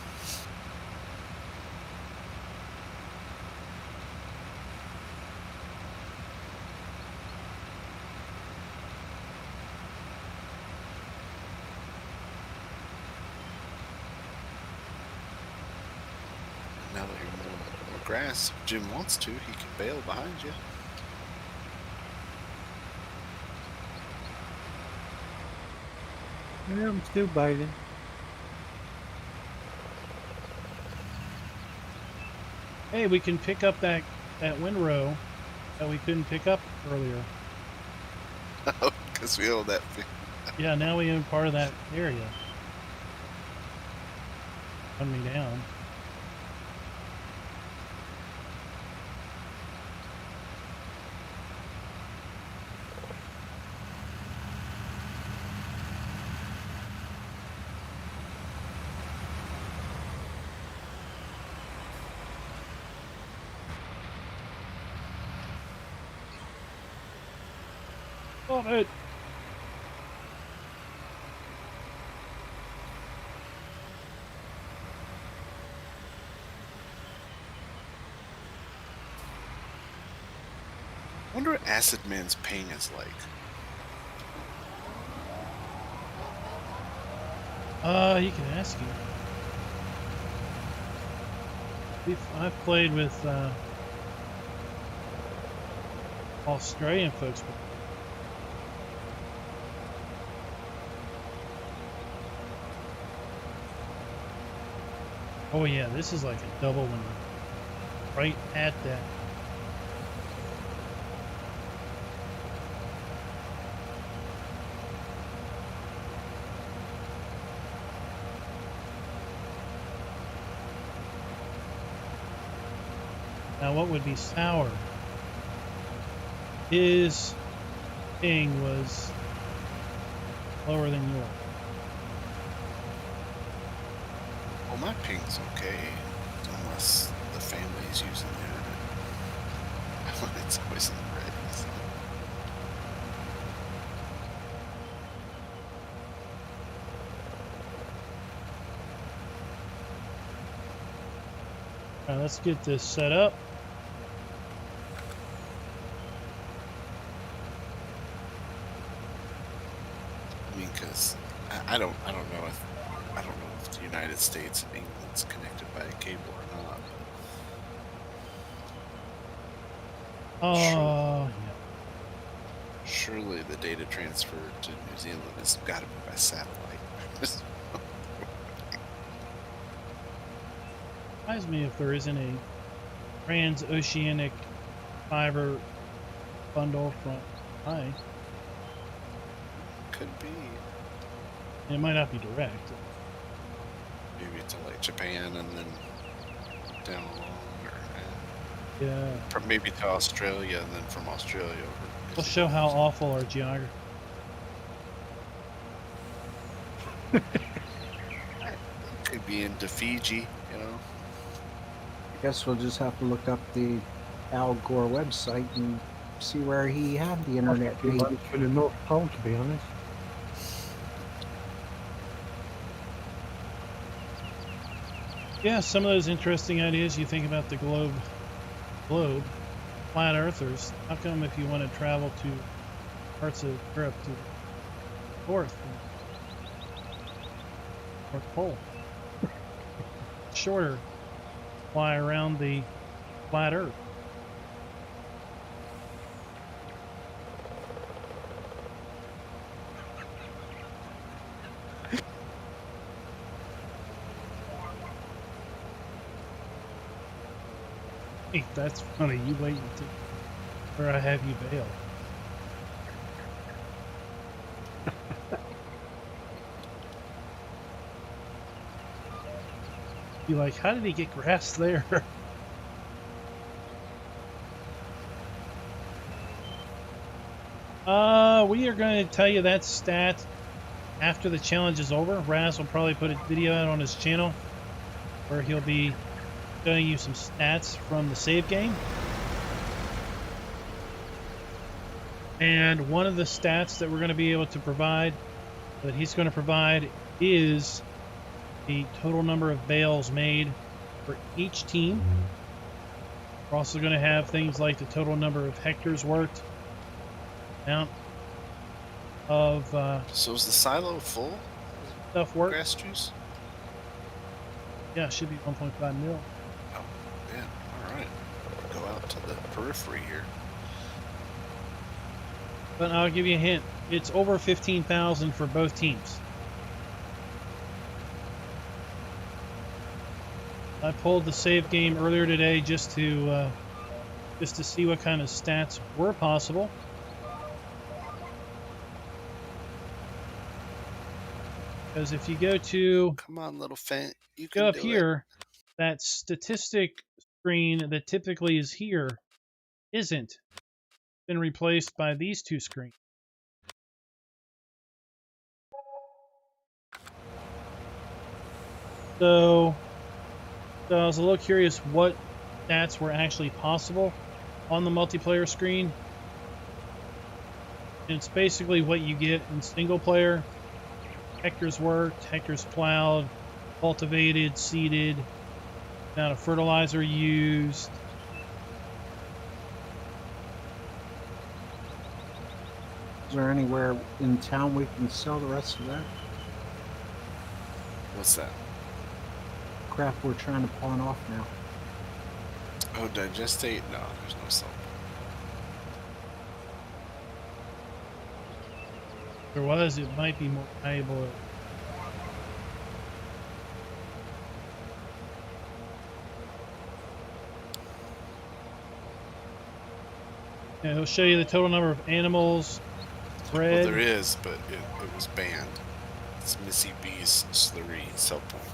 Now that you're moving grass. If Jim wants to, he can bail behind you. Yeah, I'm still bailing. Hey, we can pick up that windrow that we couldn't pick up earlier. Because we own that thing. Yeah, now we own part of that area. Run me down. Love it. I wonder what Acid Man's ping is like. You can ask him. I've played with Australian folks before. Oh yeah, this is like a double one. Right at that. Now what would be sour? His ping was lower than yours. Well, my ping's okay, unless the family's using the internet. It's always in the red. So. All right, let's get this set up. I mean, because I don't know if the United States and England's connected by a cable or not. Yeah. Surely the data transfer to New Zealand has got to be by satellite. Surprise me if there isn't a transoceanic fiber bundle from I. Could be. It might not be direct. Maybe to like Japan and then down along, or Yeah. maybe to Australia and then from Australia over. We'll show how awful our geography. Could be into Fiji, you know. I guess we'll just have to look up the Al Gore website and see where he had the internet. He went to the North Pole, to be honest. Yeah, some of those interesting ideas you think about the globe, flat earthers. How come if you want to travel to parts of Europe to the North Pole, shorter, fly around the flat Earth? Hey, that's funny. You wait until where I have you bailed. You like, how did he get grass there? We are going to tell you that stat after the challenge is over. Raz will probably put a video out on his channel where he'll be showing you some stats from the save game. And one of the stats that we're going to be able to provide, that he's going to provide, is the total number of bales made for each team. We're also going to have things like the total number of hectares worked, amount of So is the silo full? stuff worked. Grass juice? Yeah, it should be 1.5 mil. Oh, yeah. All right. out to the periphery here. But I'll give you a hint. It's over 15,000 for both teams. I pulled the save game earlier today just to see what kind of stats were possible. Because if you go to Come on, little fan, you go can up do here, that statistic screen that typically is here isn't. Been replaced by these two screens. So I was a little curious what stats were actually possible on the multiplayer screen. And it's basically what you get in single player. Hectares worked, hectares plowed, cultivated, seeded, amount of fertilizer used. Is there anywhere in town we can sell the rest of that What's that? crap we're trying to pawn off now? Oh, digestate? No, there's no salt. If there was, it might be more valuable. Yeah, he'll show you the total number of animals, bred. Well, there is, but it was banned. It's Missy B's slurry sell point.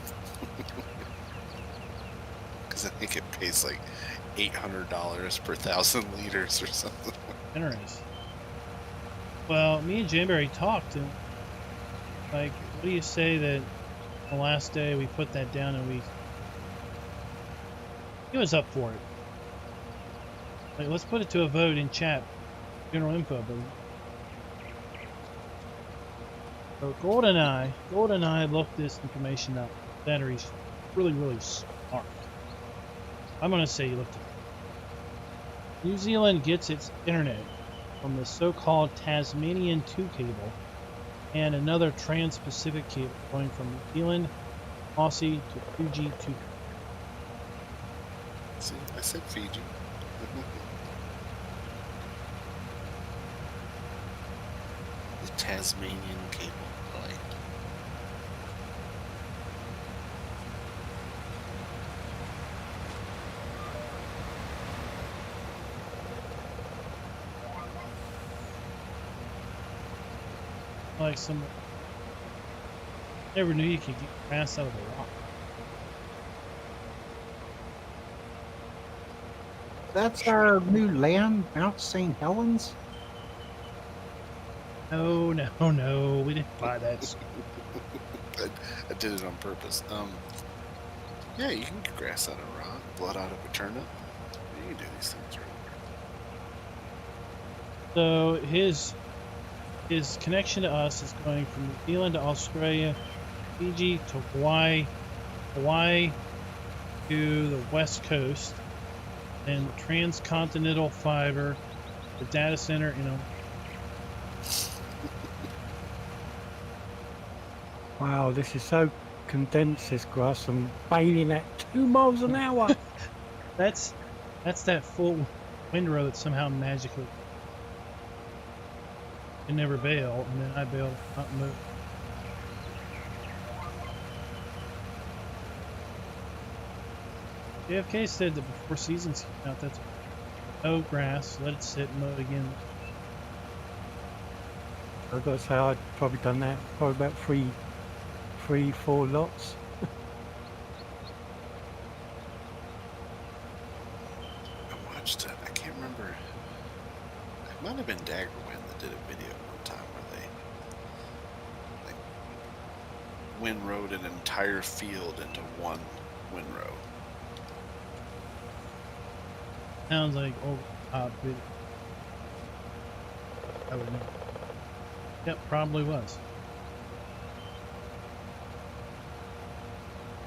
Because I think it pays like $800 per 1,000 liters or something. Interesting. Well, me and Jamberry talked, and like, what do you say that the last day we put that down and he was up for it. Like, let's put it to a vote in chat. General info, but so GoldenEye looked this information up. Battery's really, really smart. I'm gonna say he looked at it. New Zealand gets its internet from the so-called Tasmanian 2 cable and another trans-Pacific cable going from New Zealand, Aussie to 2G 2. See, I said Fiji. The Tasmanian cable. I like it. Like some. Never knew you could get grass out of the rock. That's our new land, Mount St. Helens. No, we didn't buy that. I did it on purpose. Yeah, you can get grass out of a rock, blood out of a turnip. You can do these things right. So his connection to us is going from New Zealand to Australia, Fiji to Hawaii, Hawaii to the West Coast, and transcontinental fiber, the data center, Wow, this is so condensed, this grass. I'm bailing at 2 miles an hour. That's that full windrow that somehow magically can never bail, and then I bail not move. JFK said that before seasons came out, that's no grass, let it sit, mow it again. I've got to say, I'd probably done that probably about 4 lots. I watched it. I can't remember. It might have been Daggerwind that did a video one time where they like windrowed an entire field into one windrow. Sounds like over the top video. I would know. Yep, probably was.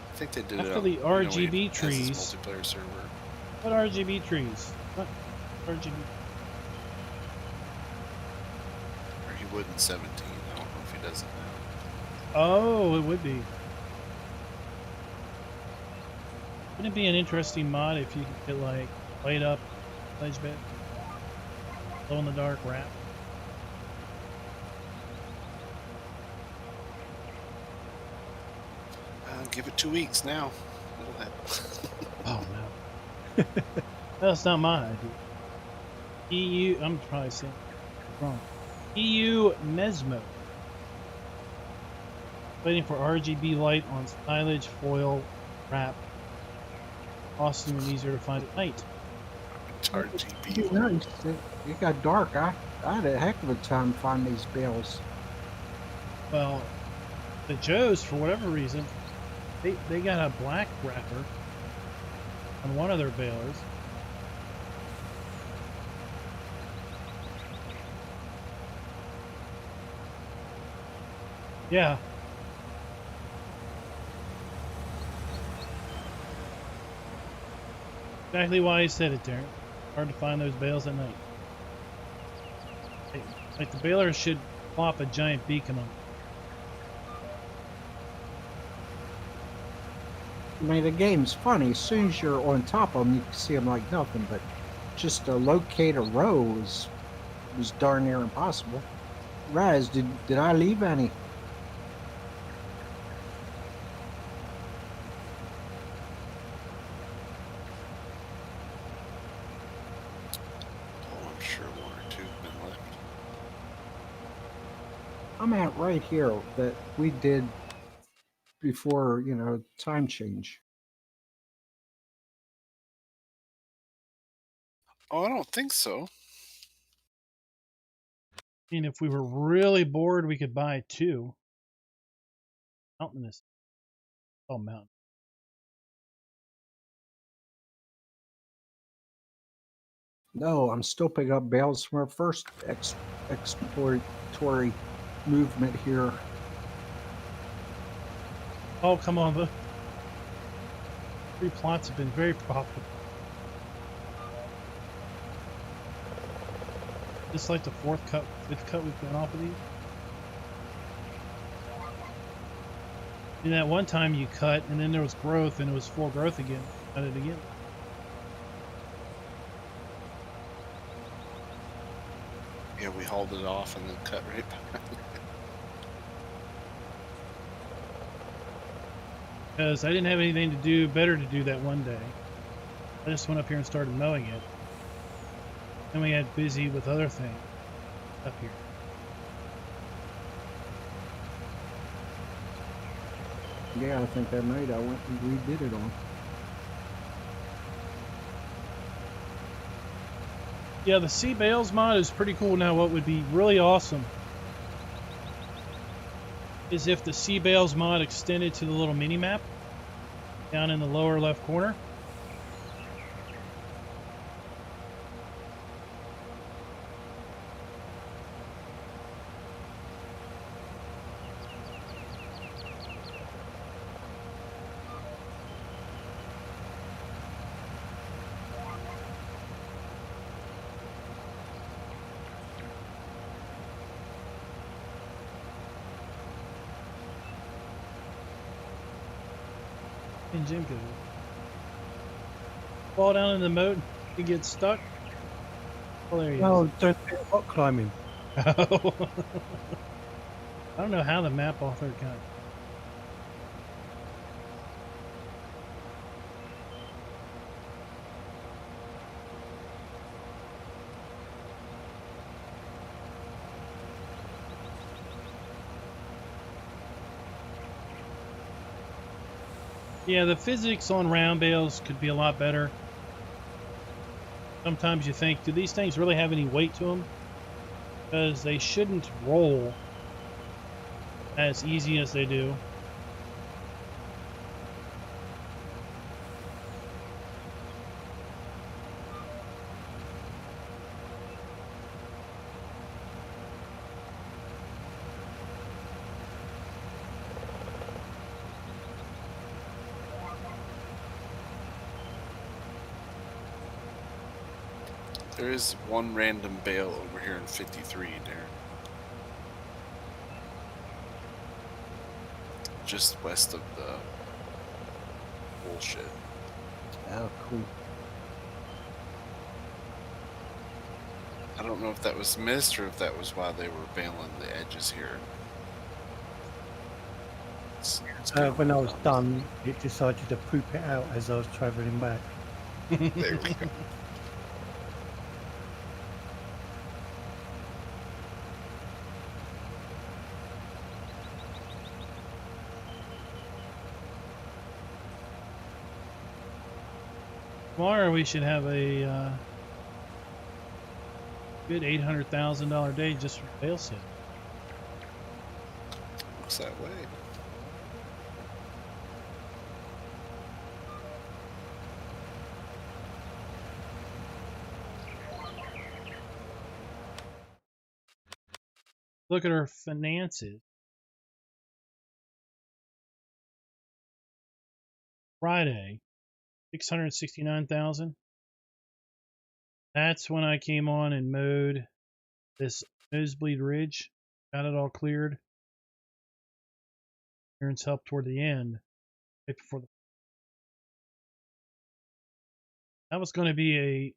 I think they did After it on, the RGB as trees. this multiplayer server. What RGB trees? What RGB? Or he would in 17. I don't know if he does it now. Oh, it would be. Wouldn't it be an interesting mod if you could get like light up Silage bed. Glow in the dark wrap. Give it 2 weeks now. It'll happen. Oh no. That's not my idea. EU, I'm probably saying it wrong. EU Mesmo. Waiting for RGB light on silage foil wrap. Awesome and easier to find at night. It's RGB. Be nice. It got dark. I had a heck of a time finding these bales. Well, the Joes, for whatever reason, they got a black wrapper on one of their balers. Yeah. Exactly why I said it, Darren. Hard to find those bales at night. Like the baler should plop a giant beacon on. I mean, the game's funny. As soon as you're on top of them, you can see them like nothing. But just to locate a row was darn near impossible. Raz, did I leave any? Oh, I'm sure 1 or 2 have been left. I'm at right here that we did before, time change. Oh, I don't think so. I mean, if we were really bored, we could buy 2. Mountain is. Oh, mountain. No, I'm still picking up bales from our first exploratory movement here. Oh, come on. The 3 plots have been very profitable. Just like the 4th cut, 5th cut we've gone off of these. And that one time you cut, and then there was growth, and it was full growth again. Cut it again. Yeah, we hauled it off and then cut right back. Because I didn't have anything to do better to do that one day. I just went up here and started mowing it. Then we got busy with other things up here. Yeah, I think that night I went and redid it on. Yeah, the sea bales mod is pretty cool. Now, what would be really awesome is if the sea bales mod extended to the little mini map down in the lower left corner. And Jim could fall down in the moat and get stuck. Oh, there he No, is. don't do rock climbing. I don't know how the map author got. Yeah, the physics on round bales could be a lot better. Sometimes you think, do these things really have any weight to them? Because they shouldn't roll as easy as they do. There is one random bale over here in 53, Darren. Just west of the bullshit. Oh, cool. I don't know if that was mist or if that was why they were baling the edges here. When I was done, it decided to poop it out as I was travelling back. There we go. Tomorrow we should have a good $800,000 day just for bale sale. Looks that way. Look at our finances. Friday, 669,000. That's when I came on and mowed this nosebleed ridge, got it all cleared. Aaron's help toward the end, right before that was going to be a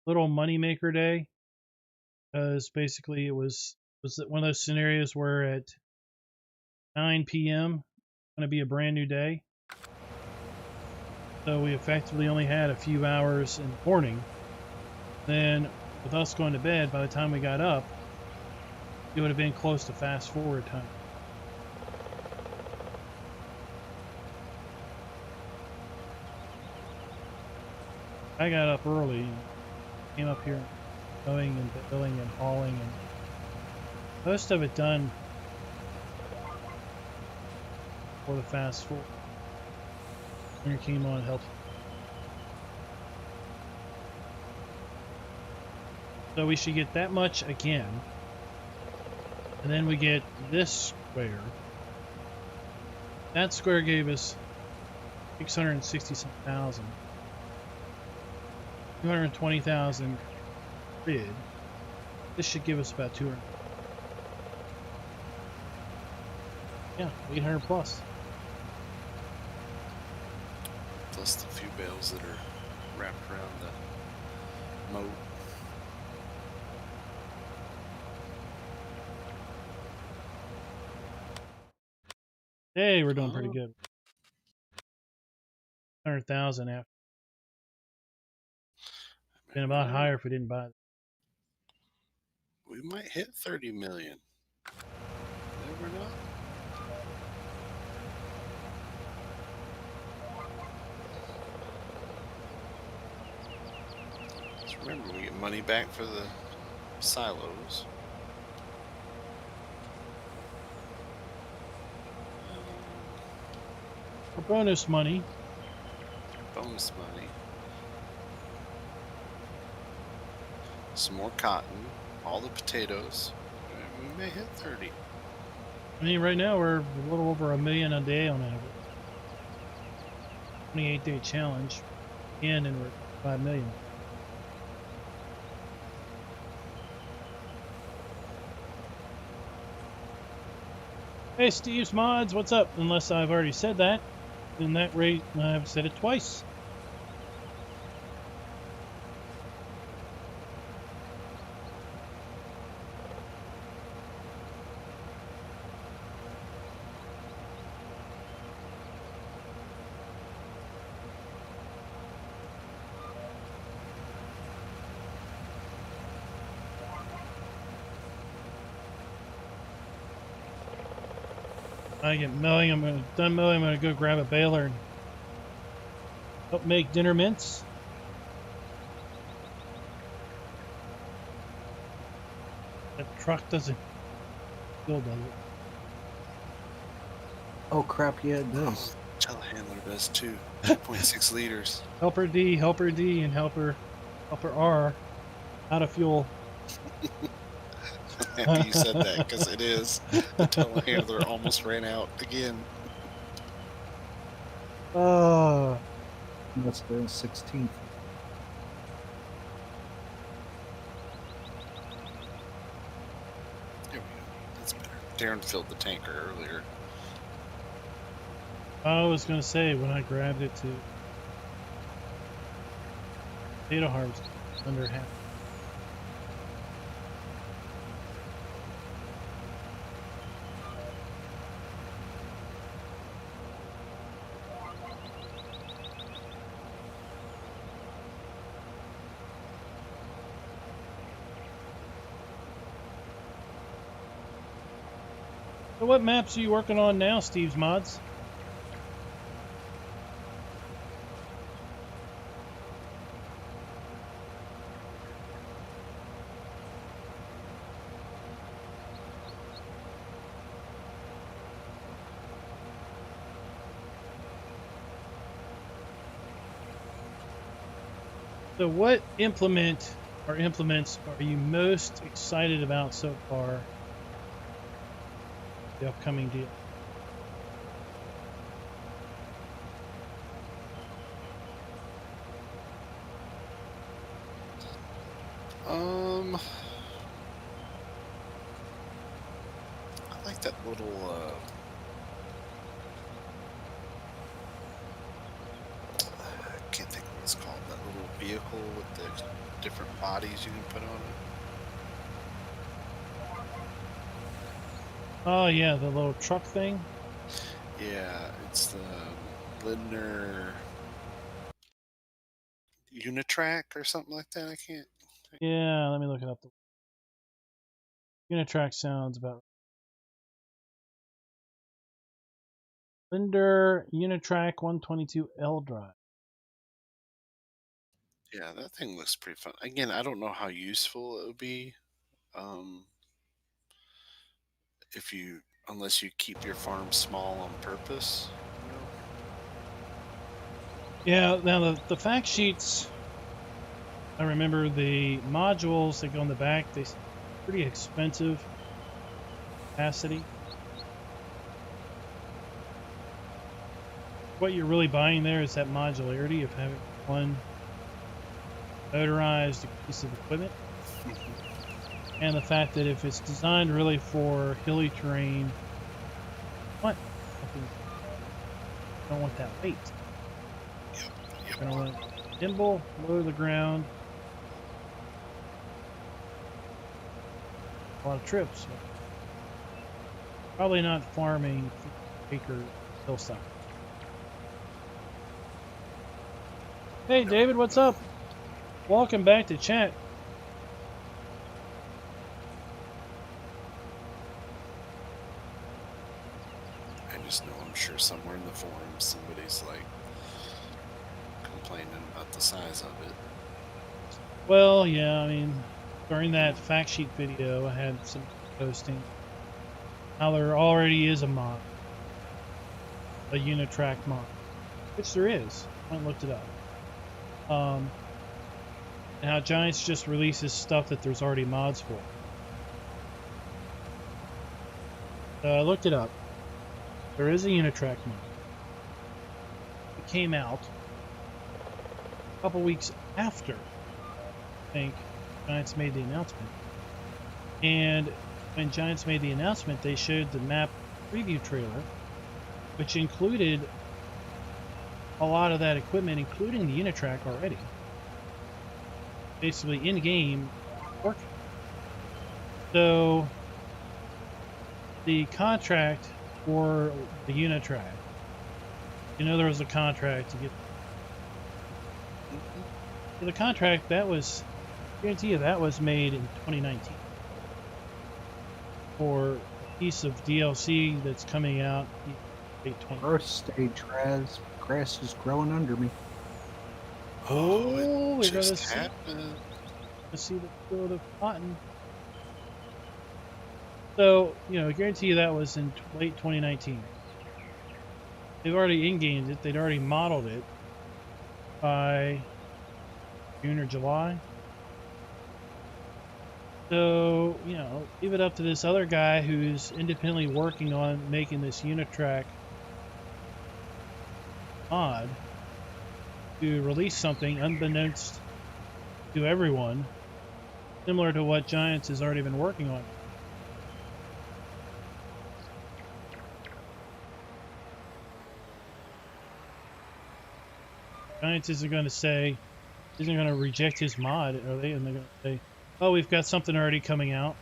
little moneymaker day, because basically it was one of those scenarios where at 9 p.m. going to be a brand new day. So we effectively only had a few hours in the morning. Then with us going to bed, by the time we got up, it would have been close to fast forward time. I got up early, came up here mowing and billing and hauling, and most of it done for the fast forward. When you came on and helped. So we should get that much again. And then we get this square. That square gave us 660,000. 220,000 bid. This should give us about 200. Yeah, 800 plus. Plus the few bales that are wrapped around the moat. Hey, we're doing pretty good. 100,000 after. Been about higher if we didn't buy it. We might hit 30 million. Never know. Just remember, we get money back for the silos. For bonus money. Bonus money. Some more cotton. All the potatoes. We may hit 30. I mean, right now we're a little over $1 million a day on average. 28-day challenge. And we're at 5 million. Hey, Steve's Mods, what's up? Unless I've already said that. In that rate, I've said it twice. I get mowing. Done mowing. I'm gonna go grab a baler and help make dinner mince. That truck doesn't still does it. Oh crap! Yeah, it does. Telehandler does too. 2.6 liters. Helper D, and helper R, out of fuel. I'm happy you said that because it is. The telehandler almost ran out again. That's the 16th. There we go. That's better. Darren filled the tanker earlier. I was gonna say when I grabbed it to potato harvest, it's under half. So what maps are you working on now, Steve's Mods? So what implements are you most excited about so far? The upcoming deal. I like that little I can't think of what it's called. That little vehicle with the different bodies you can put on it. Oh yeah, the little truck thing. Yeah, it's the Lindner Unitrack or something like that. I can't. Yeah, let me look it up. Unitrack sounds about right. Lindner Unitrack 122L drive. Yeah, that thing looks pretty fun. Again, I don't know how useful it would be, um, if you unless you keep your farm small on purpose. Yeah, now the fact sheets, I remember the modules that go on the back, they're pretty expensive capacity. What you're really buying there is that modularity of having one motorized piece of equipment. And the fact that if it's designed really for hilly terrain, what? You don't want that weight. You're going to want it nimble, low to the ground. A lot of trips. Probably not farming acre hillside. Hey David, what's up? Welcome back to chat. I just know I'm sure somewhere in the forums somebody's like complaining about the size of it. Well, yeah, I mean, during that fact sheet video, I had some posting how there already is a mod, a Unitrack mod, which there is. I looked it up. And how Giants just releases stuff that there's already mods for. So I looked it up. There is a Unitrack mod. It came out a couple weeks after, I think, Giants made the announcement. And when Giants made the announcement, they showed the map preview trailer, which included a lot of that equipment, including the Unitrack already. Basically in-game working. So the contract for the Unitrack, there was a contract to get the contract that was, I guarantee you, that was made in 2019 for a piece of DLC that's coming out in late 2020. Growth stage, grass is growing under me. Oh, we're gonna just happened. see the field of cotton. So, I guarantee you that was in late 2019. They've already in-gamed it. They'd already modeled it by June or July. So, leave it up to this other guy who's independently working on making this Unitrack mod to release something unbeknownst to everyone, similar to what Giants has already been working on. Giants isn't going to reject his mod, are they? And they're going to say, oh, we've got something already coming out,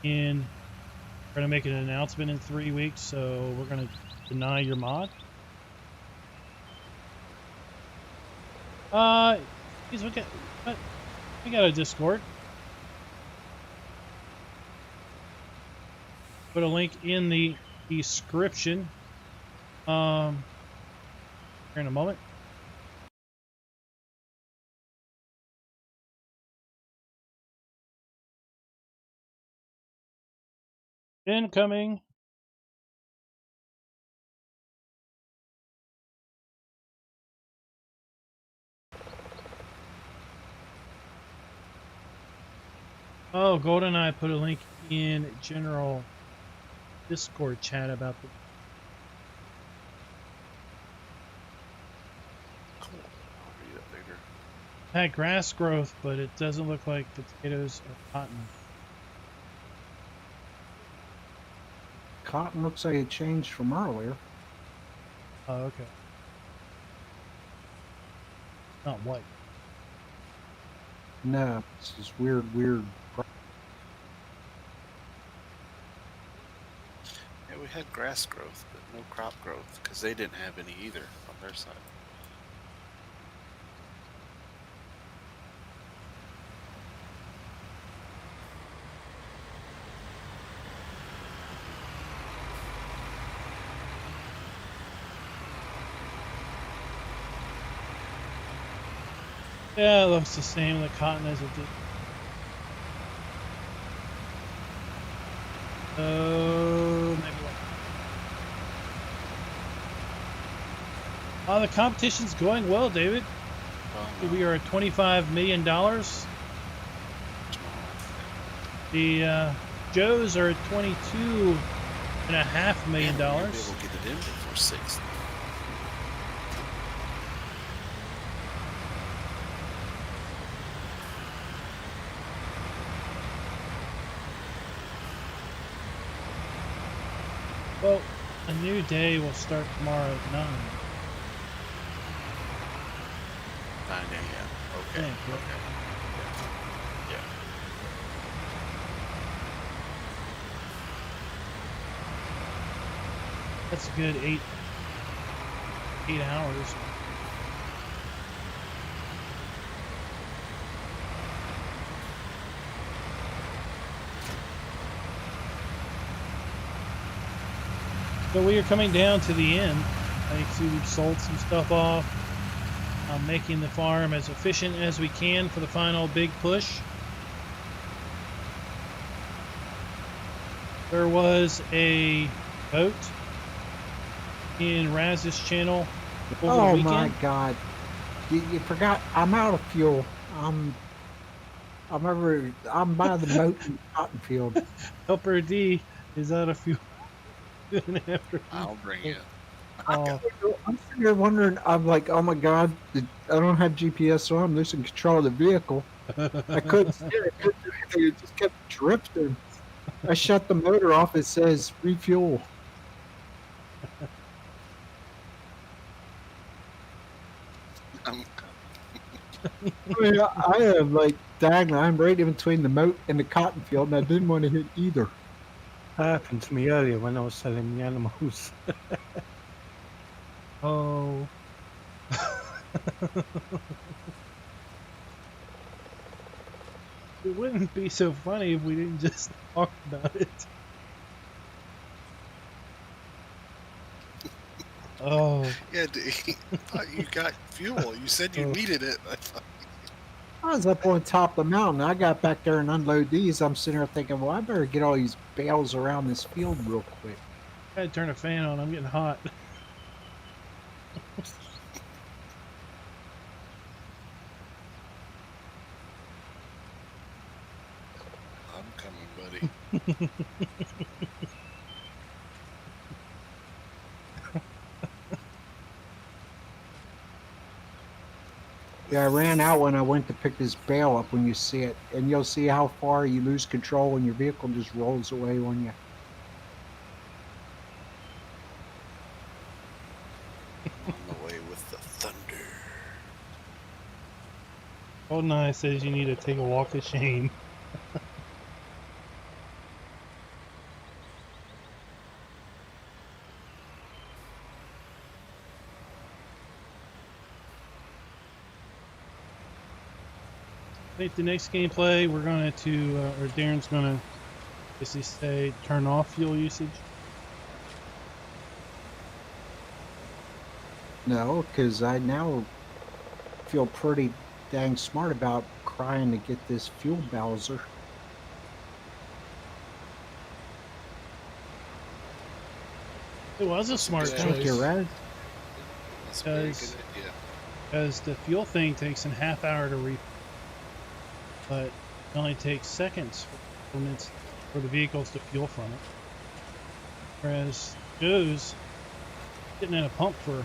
and we're going to make an announcement in 3 weeks, so we're going to deny your mod. Please look at what? We got a Discord. put a link in the description. Here in a moment. Incoming. Oh, Golden, I put a link in general Discord chat about the. Cool. I'll read it later. Had grass growth, but it doesn't look like potatoes or cotton. Cotton looks like it changed from earlier. Oh, okay. Not white. No, it's this weird. Yeah, we had grass growth, but no crop growth because they didn't have any either on their side. Yeah, it looks the same. The cotton as it did. Oh, maybe what? The competition's going well, David. No. We are at $25 million. The Joes are at $22.5 million. We'll be able to get it in before 6. Well, a new day will start tomorrow at 9. 9 a.m. Okay. Yeah, Okay. Yeah. That's a good 8 hours. So we are coming down to the end. I see we've sold some stuff off. Making the farm as efficient as we can for the final big push. There was a vote in Raz's channel over the weekend. My God! You forgot. I'm out of fuel. I'm by the moat in cotton field. Helper D is out of fuel. I'll bring it. Oh, I'm sitting there wondering. I'm like, oh my God! I don't have GPS, so I'm losing control of the vehicle. I couldn't steer it. Couldn't do anything. It just kept drifting. I shut the motor off. It says refuel. I am like, dang, I'm right in between the moat and the cotton field, and I didn't want to hit either. That happened to me earlier when I was selling the animals. oh. It wouldn't be so funny if we didn't just talk about it. Oh. Yeah, I thought you got fuel. You said you needed it. I was up on top of the mountain. I got back there and unload these. I'm sitting there thinking, well, I better get all these bales around this field real quick. I had to turn a fan on. I'm getting hot. I'm coming, buddy. Yeah, I ran out when I went to pick this bale up when you see it. And you'll see how far you lose control when your vehicle just rolls away on you. On the way with the thunder. Golden Eye says you need to take a walk of shame. I think the next gameplay we're going to, or Darren's going to Does he say turn off fuel usage? No, because I now feel pretty dang smart about trying to get this fuel Bowser. It was a That's a smart good Thank you, choice. Red. That's a very good Because idea. because the fuel thing takes a half hour to refill, but it only takes seconds for the vehicles to fuel from it. Whereas Joe's sitting in a pump for a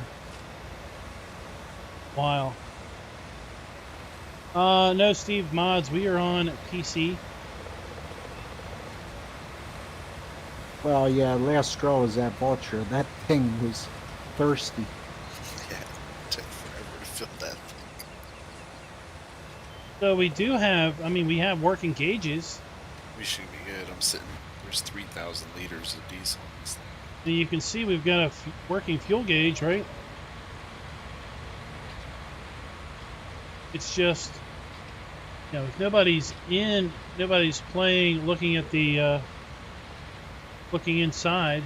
while. No, Steve Mods, we are on PC. Well, yeah, last straw was that Vulture. That thing was thirsty. Yeah, it took forever to fill that thing. So we do have, I mean, we have working gauges. We should be good. I'm sitting. There's 3,000 liters of diesel in this thing. And you can see we've got a working fuel gauge, right? It's just, you know, if nobody's playing, looking at the, looking inside,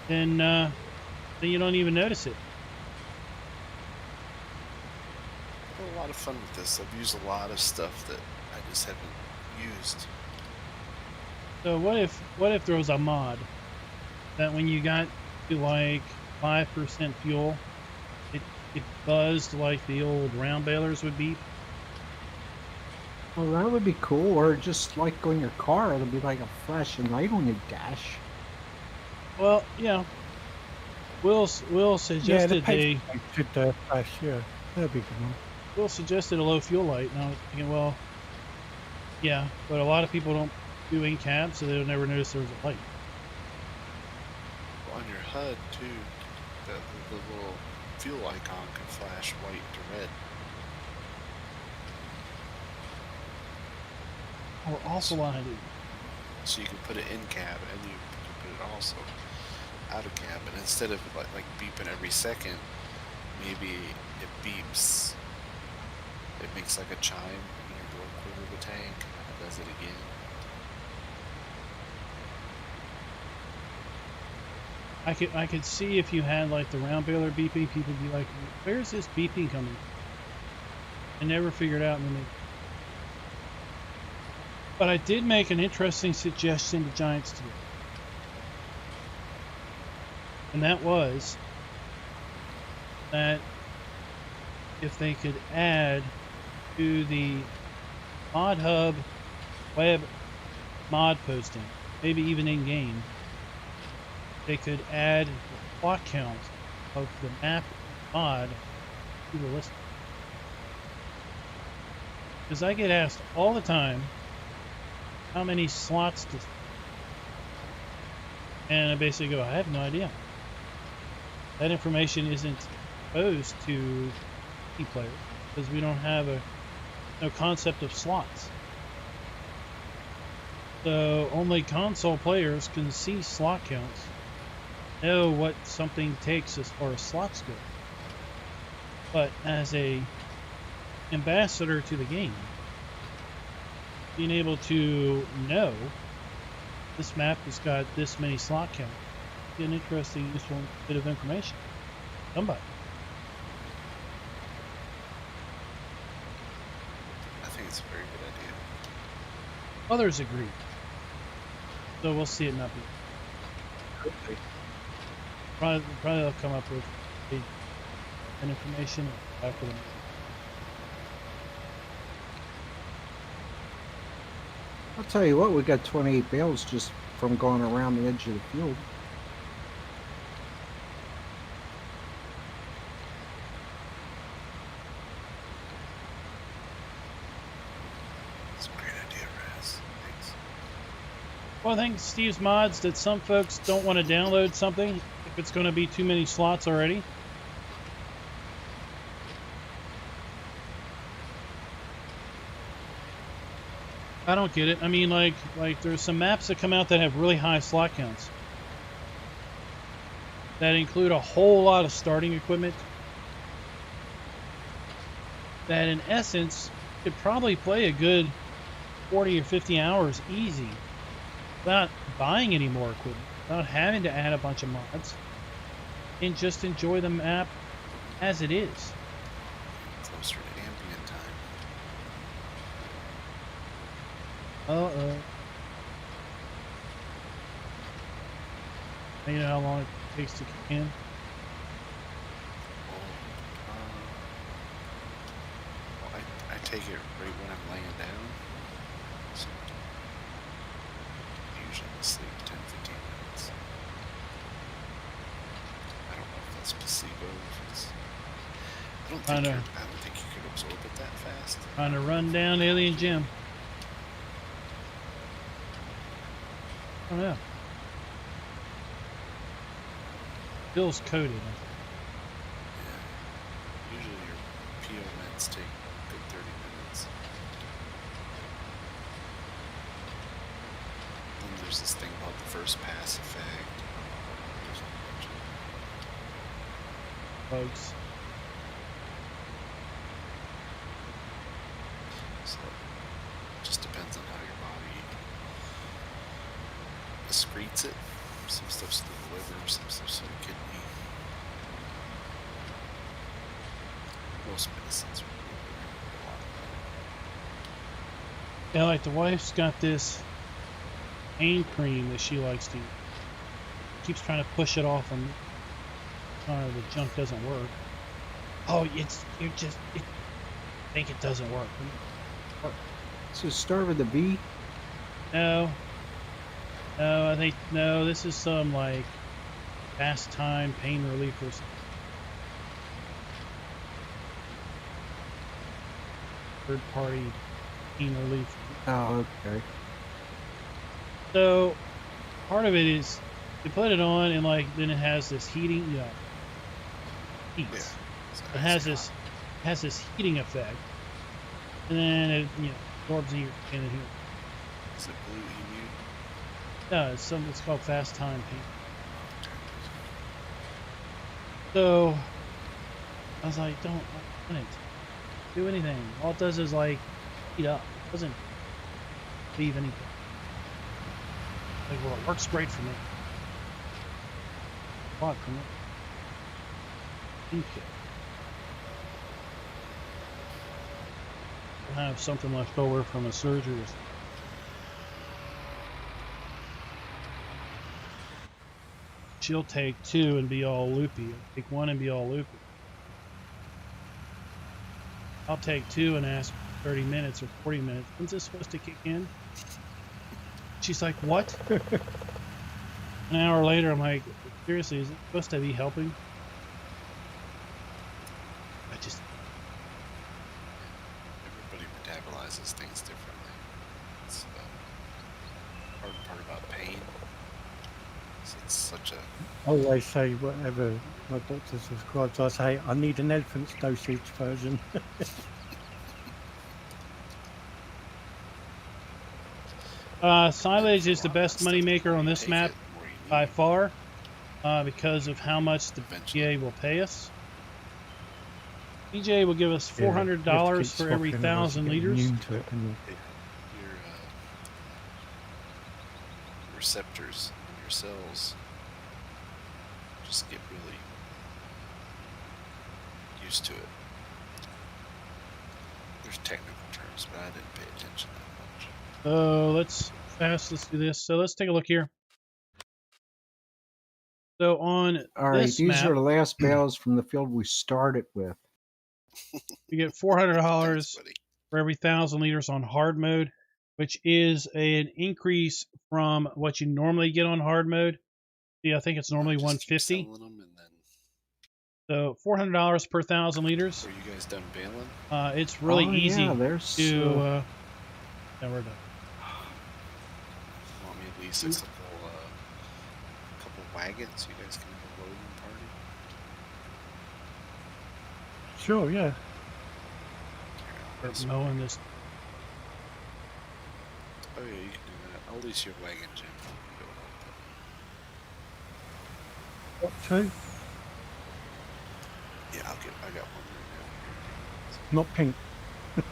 then you don't even notice it. I've had a lot of fun with this. I've used a lot of stuff that I just haven't used. So what if there was a mod that when you got to like 5% fuel, it buzzed like the old round balers would beep? Well, that would be cool. Or just like on your car, it'll be like a flashing light on your dash. Well, yeah. Will Yeah, suggested the paint should flash. Yeah, that'd be good one. Will suggested a low fuel light, and I was thinking, well, yeah, but a lot of people don't do in cab, so they'll never notice there's a light. On your HUD too, the little fuel icon can flash white to red. Or awful lot of it. So you can put it in cab and you can put it also out of cab. And instead of like beeping every second, maybe it beeps. It makes like a chime when you're going quarter of the tank, and it does it again. I could see if you had like the round baler beeping, people would be like, "Where's this beeping coming?" I never figured out. But I did make an interesting suggestion to Giants today, and that was that if they could add to the Mod Hub web mod posting, maybe even in game, they could add the plot count of the map mod to the list. Because I get asked all the time, how many slots does, and I basically go, I have no idea. That information isn't exposed to key players because we don't have no concept of slots. So only console players can see slot counts, know what something takes as far as slots go. But as a ambassador to the game, being able to know this map has got this many slot count, an interesting, useful bit of information. Somebody. I think it's a very good idea. Others agree. So we'll see it not be. Probably they'll come up with an information after the meeting. I'll tell you what, we got 28 bales just from going around the edge of the field. It's a great idea, Raz. Thanks. Well, I think Steve's mods that some folks don't want to download something if it's going to be too many slots already. I don't get it. I mean, like there's some maps that come out that have really high slot counts that include a whole lot of starting equipment that in essence could probably play a good 40 or 50 hours easy without buying any more equipment, without having to add a bunch of mods, and just enjoy the map as it is. Closer to ambient time. Uh-oh. You know how long it takes to kick in? Well, I take it right when I'm laying down. So usually I sleep 10, 15 minutes. I don't know if that's placebo. If it's, I don't think you could absorb it that fast. Trying to run down Alien Jim. Oh yeah. Bill's coded. Yeah. Usually your PO meds take a good 30 minutes. Then there's this thing called the first pass effect. There's a bunch of Folks. So it just depends on how your body excretes it. Some stuff's through the liver, some stuff's through the kidney. Most medicines are a lot better. Yeah, like the wife's got this pain cream that she likes to use. Keeps trying to push it off and the junk doesn't work. Oh, I think it doesn't work. So start with a V. No, I think no. This is some like fast time pain relief or something. Third party pain relief. Oh, okay. So part of it is you put it on and like then it has this heating, heats. Yeah. So It has this heating effect, and then it absorbs in your skin and here. Is it blue emu? No, it's called fast time pain. So I was like, don't do anything. All it does is like heat up. It doesn't leave anything. Like, well, it works great for me. What for me? Okay. I have something left over from a surgery. She'll take 2 and be all loopy. I'll take 1 and be all loopy. I'll take 2 and ask 30 minutes or 40 minutes. When's this supposed to kick in? She's like, what? An hour later, I'm like, seriously, is it supposed to be helping? Everybody metabolizes things differently. It's hard part about pain. It's such a I always say whatever my doctor prescribes, I say I need an elephant's dosage version. Silage is the best moneymaker on this map by far because of how much the BGA will pay us. BGA will give us $400 for every 1,000 liters. your receptors in your cells just get really used to it. There's technical terms, but I didn't pay attention that much. Let's do this. So let's take a look here. So on All right, this these map, are the last bales from the field we started with. you get $400 Thanks, buddy. for every 1,000 liters on hard mode, which is an increase from what you normally get on hard mode. Yeah, I think it's normally Just keep 150. selling them and then So $400 per 1,000 liters. are you guys done baling? It's really easy Yeah, there's to. Yeah, we're done. Want me to lease a couple wagons? You guys can have a loading party. Sure, yeah. We're mowing this. Oh yeah, you can do that. I'll lease your wagon, Jim. You go with What, 2? it. Yeah, I got one right now. Not pink. Okay,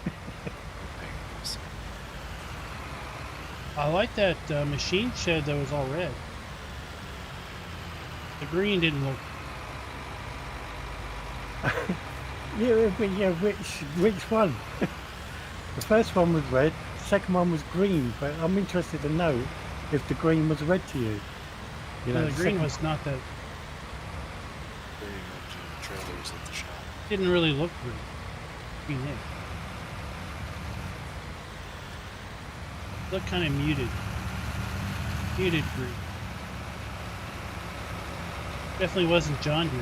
so I like that machine shed that was all red. The green didn't look. Yeah, but yeah, which one? The first one was red, the second one was green, but I'm interested to know if the green was red to you. You know, The green was not that. There you go, Jim. Trailers at the shop. Didn't really look green. Green there. Looked kind of muted. Muted green. Definitely wasn't John Deere.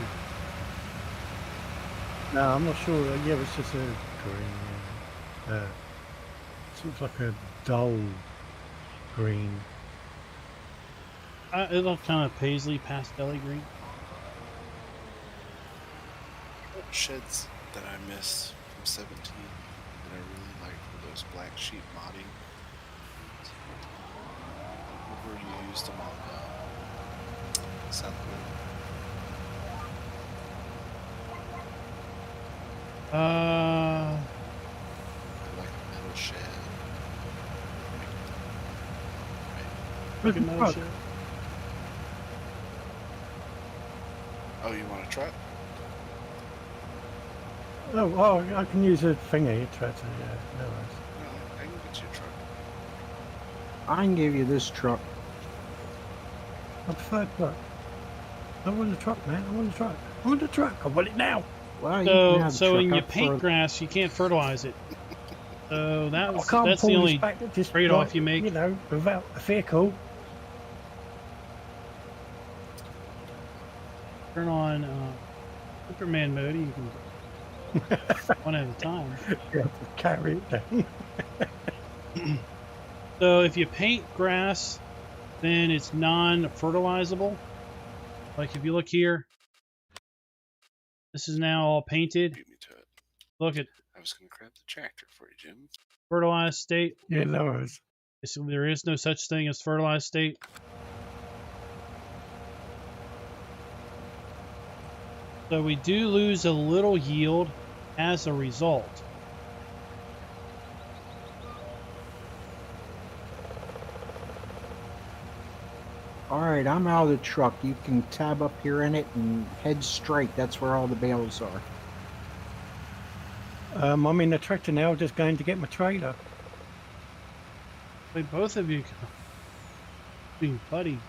No, I'm not sure. Yeah, it was just a green. Sort of like a dull green. It looked kind of paisley, pastel-y green. Sheds that I miss from 17 that I really liked were those black sheep modding. Remember you used them on South Road? They're like a metal shed. Like a metal shed. Oh, you want a truck? Oh, I can use a thingy tractor. Yeah, no worries. No, I can get you a truck. I can give you this truck. I prefer a truck. I want a truck, man. I want a truck. I want a truck. I want it now. Well, you can have the So truck when you up paint for- grass, you can't fertilize it. So that's pull the this only back to just trade-off like, you make. You know, without a vehicle. Turn on Superman mode. You can one at a time. You have to carry it down. So if you paint grass, then it's non-fertilizable. Like if you look here, this is now all painted. Beat me to it. Look at I was going to grab the tractor for you, Jim. fertilized state. Yeah, no worries. So there is no such thing as fertilized state. So we do lose a little yield as a result. All right, I'm out of the truck. You can tab up here in it and head straight. That's where all the bales are. I'm in the tractor now, just going to get my trailer. Wait, both of you being buddy.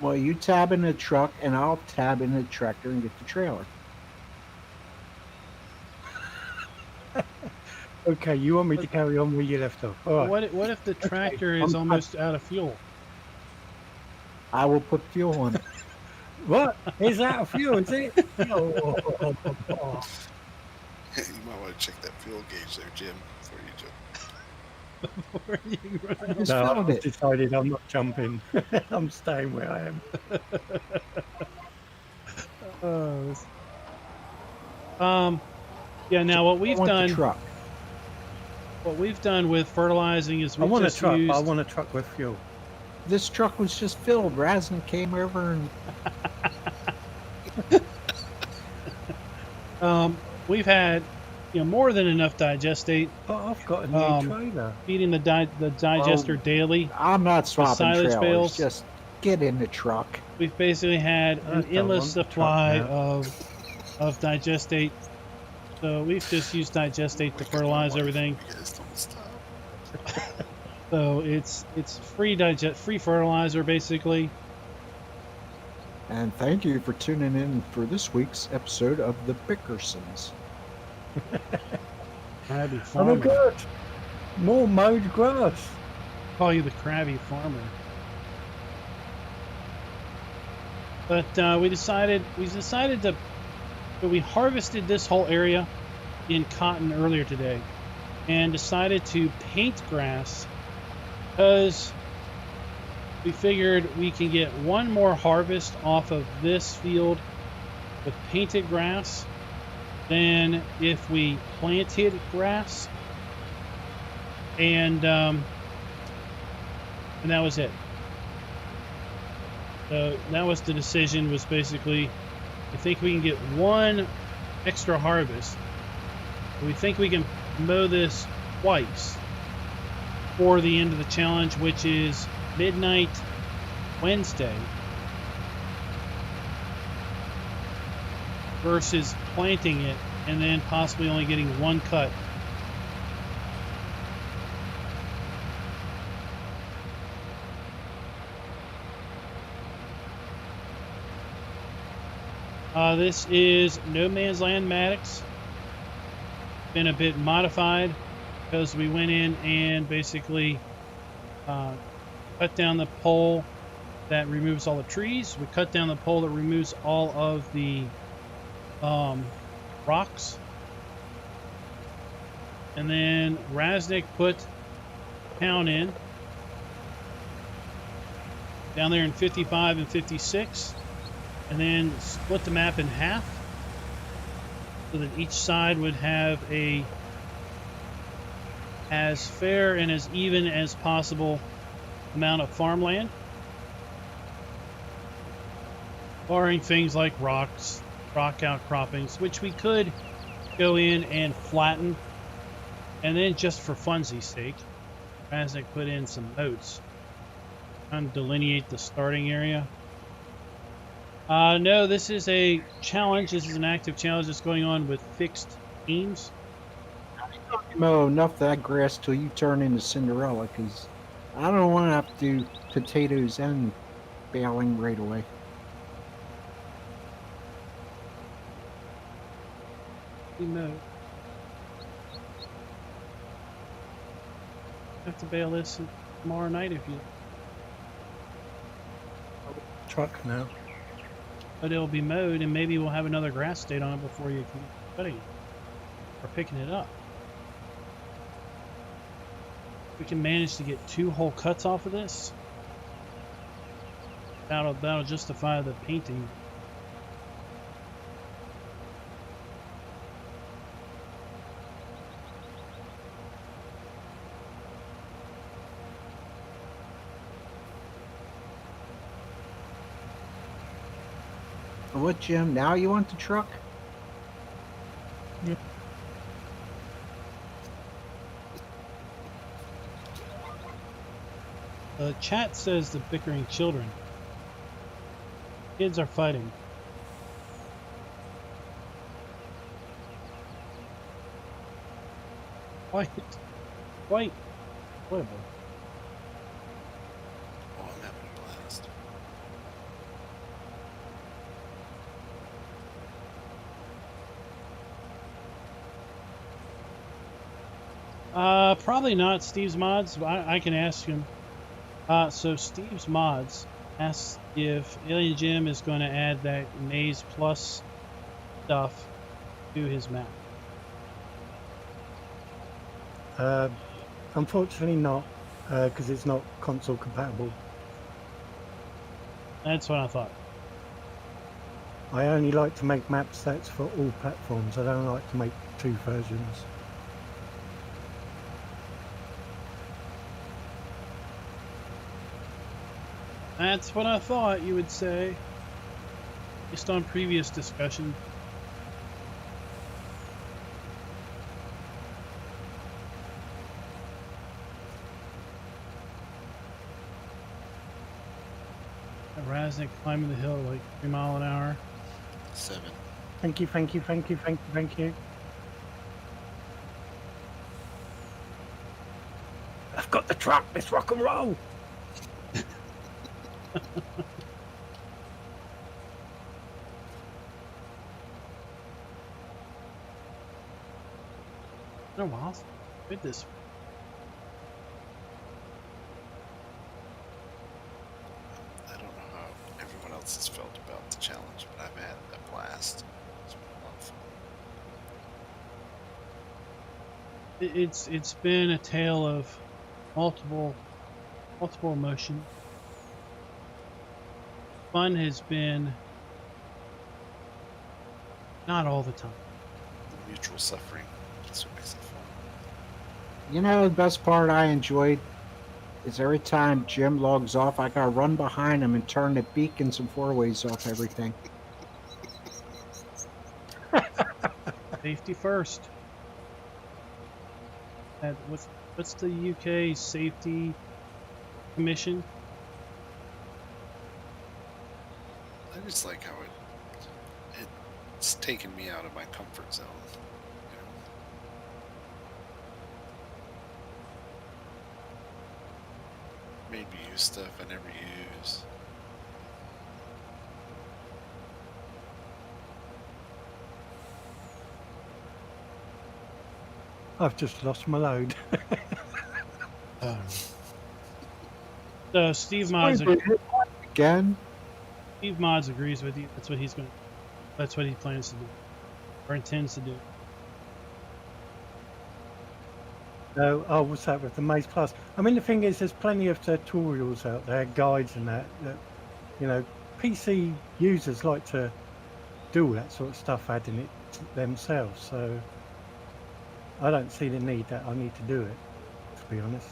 Well, you tab in the truck, and I'll tab in the tractor and get the trailer. Okay, you want me to carry on where you left off? All right. What if the tractor is almost out of fuel? I will put fuel on it. What? Is that a fuel? Is it? Oh. You might want to check that fuel gauge there, Jim, before you jump. Before you run I out. just No, filled I've it. decided I'm not jumping. I'm staying where I am. Yeah. Now what we've I want the done, truck. what we've done with fertilizing is I we've want a just truck. used. I want a truck with fuel. This truck was just filled. Razin came over and We've had, more than enough digestate But I've got a new trailer. feeding the digester daily. I'm not swapping silage trailers. bales. Just get in the truck. We've basically had I an don't endless want the truck supply now. of digestate. So we've just used digestate to fertilize everything. You guys don't stop. So it's free fertilizer basically. And thank you for tuning in for this week's episode of The Bickersons. Crabby Oh farmer. my god! More mowed grass. Call you the crabby farmer. But we decided to. So we harvested this whole area in cotton earlier today, and decided to paint grass because we figured we can get one more harvest off of this field with painted grass than if we planted grass, and that was it. So that was the decision. Was basically, I think we can get one extra harvest. We think we can mow this twice. before the end of the challenge, which is midnight Wednesday, versus planting it and then possibly only getting one cut. This is No Man's Land Maddox. Been a bit modified because we went in and basically cut down the pole that removes all the trees. We cut down the pole that removes all of the rocks. And then Raznik put town in down there in 55 and 56, and then split the map in half so that each side would have a as fair and as even as possible amount of farmland, barring things like rocks, rock outcroppings, which we could go in and flatten. And then just for funsies sake, Raznik put in some moats, trying to delineate the starting area. No, this is a challenge. This is an active challenge that's going on with fixed teams. You mow enough of that grass till you turn into Cinderella, because I don't want to have to do potatoes and baling right away. We mow. Have to bale this tomorrow night if you. Truck now. But it'll be mowed, and maybe we'll have another grass state on it before you can cutting it or picking it up. We can manage to get 2 whole cuts off of this. That'll justify the painting. What, Jim? Now you want the truck? Yep. The chat says the bickering children. Kids are fighting. Quite enjoyable. Oh, I'm having a blast. Probably not Steve's Mods. I can ask him. So Steve's Mods asks if Alien Jim is going to add that Maze Plus stuff to his map. Unfortunately not, because it's not console compatible. That's what I thought. I only like to make map sets for all platforms. I don't like to make 2 versions. That's what I thought you would say, based on previous discussion. Raznik climbing the hill like 3 miles an hour. 7. Thank you, thank you, thank you, thank you, thank you. I've got the truck, let's rock and roll! No, wow. Good this. I don't know how everyone else has felt about the challenge, but I've had a blast. It's been a lot of fun. It's been a tale of multiple emotions. Fun has been not all the time. Mutual suffering. That's what makes it fun. You know, the best part I enjoyed is every time Jim logs off, I gotta run behind him and turn the beacons and 4-ways off everything. Safety first. What's What's the UK Safety Commission? I just like how it's taken me out of my comfort zone. You know? Made me use stuff I never use. I've just lost my load. Steve Again. Steve Mods agrees with you. That's what he's going. That's what he plans to do, or intends to do. Oh, what's that with the Maze Plus? I mean, the thing is, there's plenty of tutorials out there, guides and that you know, PC users like to do all that sort of stuff, adding it themselves. So I don't see the need that I need to do it, to be honest.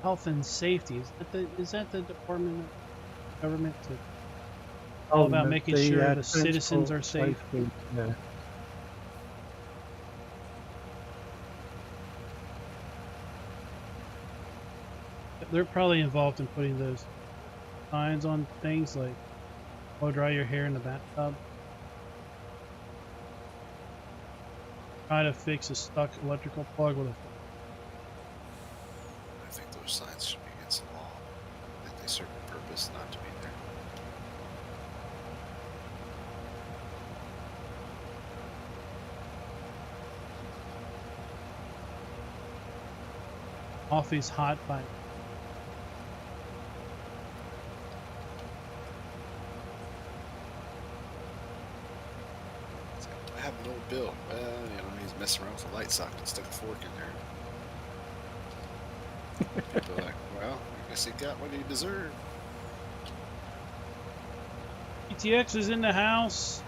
Health and safety, is that the Department of Government all about making sure the citizens are safe? Safety, yeah. They're probably involved in putting those signs on things like blow dry your hair in the bathtub. Try to fix a stuck electrical plug with a I think those signs should be against the law. I think they serve a purpose not to be there. Coffee's hot by I have an old bill. Well, you know, he's messing around with a light socket and stuck a fork in there. People are like, well, I guess he got what he deserved. PTX is in the house. I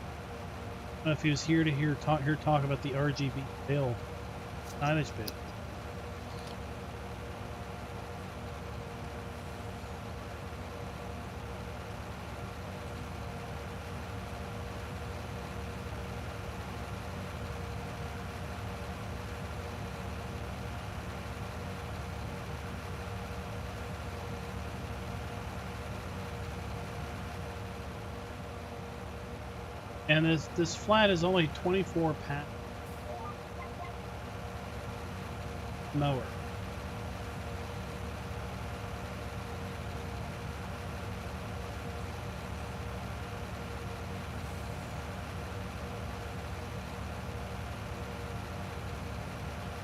don't know if he was here to hear talk about the RGB bill silage bit. And this flat is only 24 pound mower.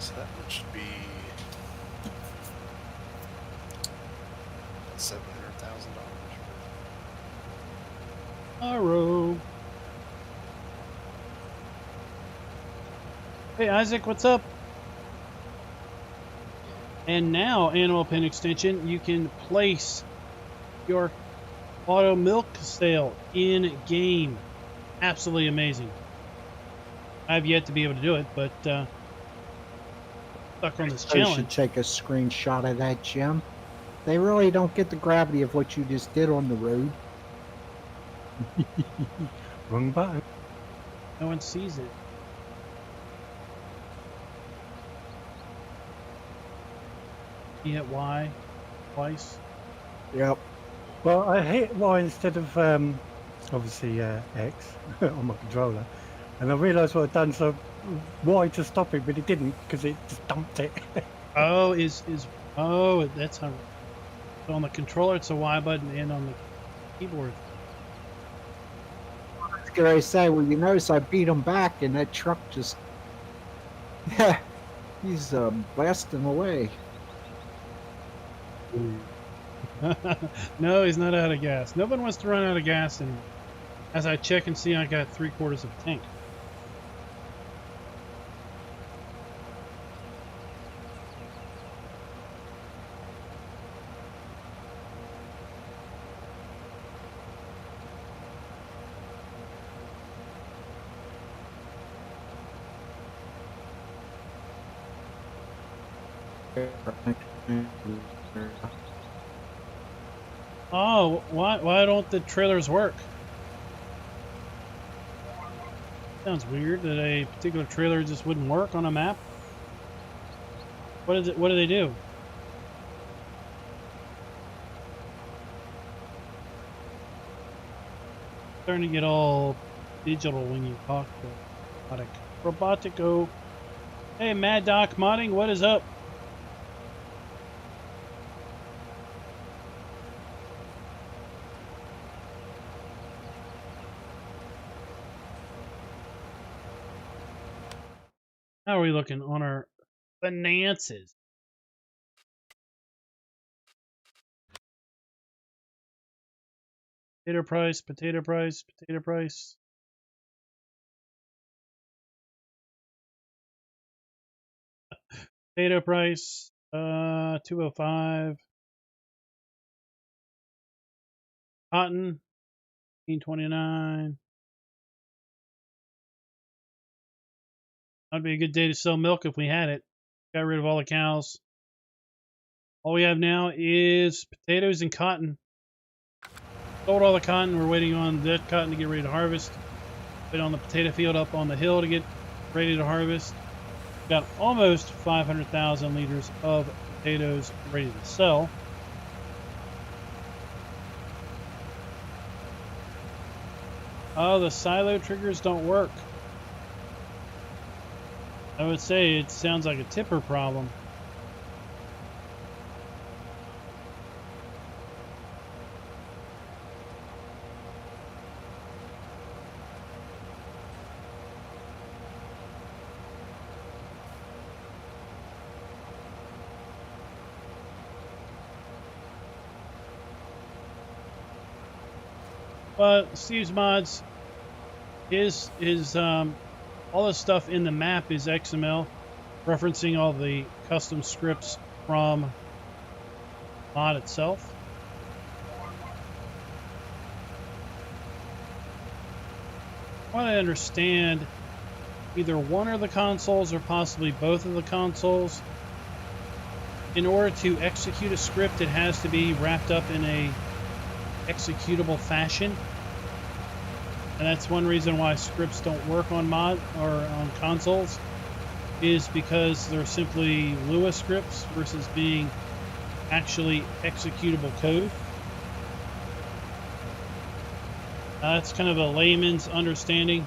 So that one should be $700,000. Arrow. Hey Isaac, what's up? And now, Animal Pen Extension, you can place your auto milk sale in game. Absolutely amazing. I've yet to be able to do it, but stuck on this You challenge. should take a screenshot of that, Jim. They really don't get the gravity of what you just did on the road. Wrong button. No one sees it. You hit Y twice. Yep. Well, I hit Y instead of obviously X on my controller, and I realised what I'd done. So Y to stop it, but it didn't because it just dumped it. Oh, oh, that's how. So on the controller, it's a Y button, and on the keyboard. What could I say? Well, you notice I beat him back, and that truck just, yeah, he's blasting away. No, he's not out of gas. Nobody wants to run out of gas, and as I check and see, I got 3/4 of a tank. Oh, why don't the trailers work? Sounds weird that a particular trailer just wouldn't work on a map. What is it? What do they do? Starting to get all digital when you talk to Robotico. Hey, Mad Doc Modding, what is up? How are we looking on our finances? Potato price, potato price, potato price. Potato price, 205. Cotton, 1829. That'd be a good day to sell milk if we had it. Got rid of all the cows. All we have now is potatoes and cotton. Sold all the cotton. We're waiting on that cotton to get ready to harvest. Wait on the potato field up on the hill to get ready to harvest. Got almost 500,000 liters of potatoes ready to sell. Oh, the silo triggers don't work. I would say it sounds like a tipper problem. But Steve's mods, all the stuff in the map is XML, referencing all the custom scripts from mod itself. What I understand, either one of the consoles or possibly both of the consoles, in order to execute a script, it has to be wrapped up in a executable fashion. And that's one reason why scripts don't work on mod or on consoles, is because they're simply Lua scripts versus being actually executable code. That's kind of a layman's understanding.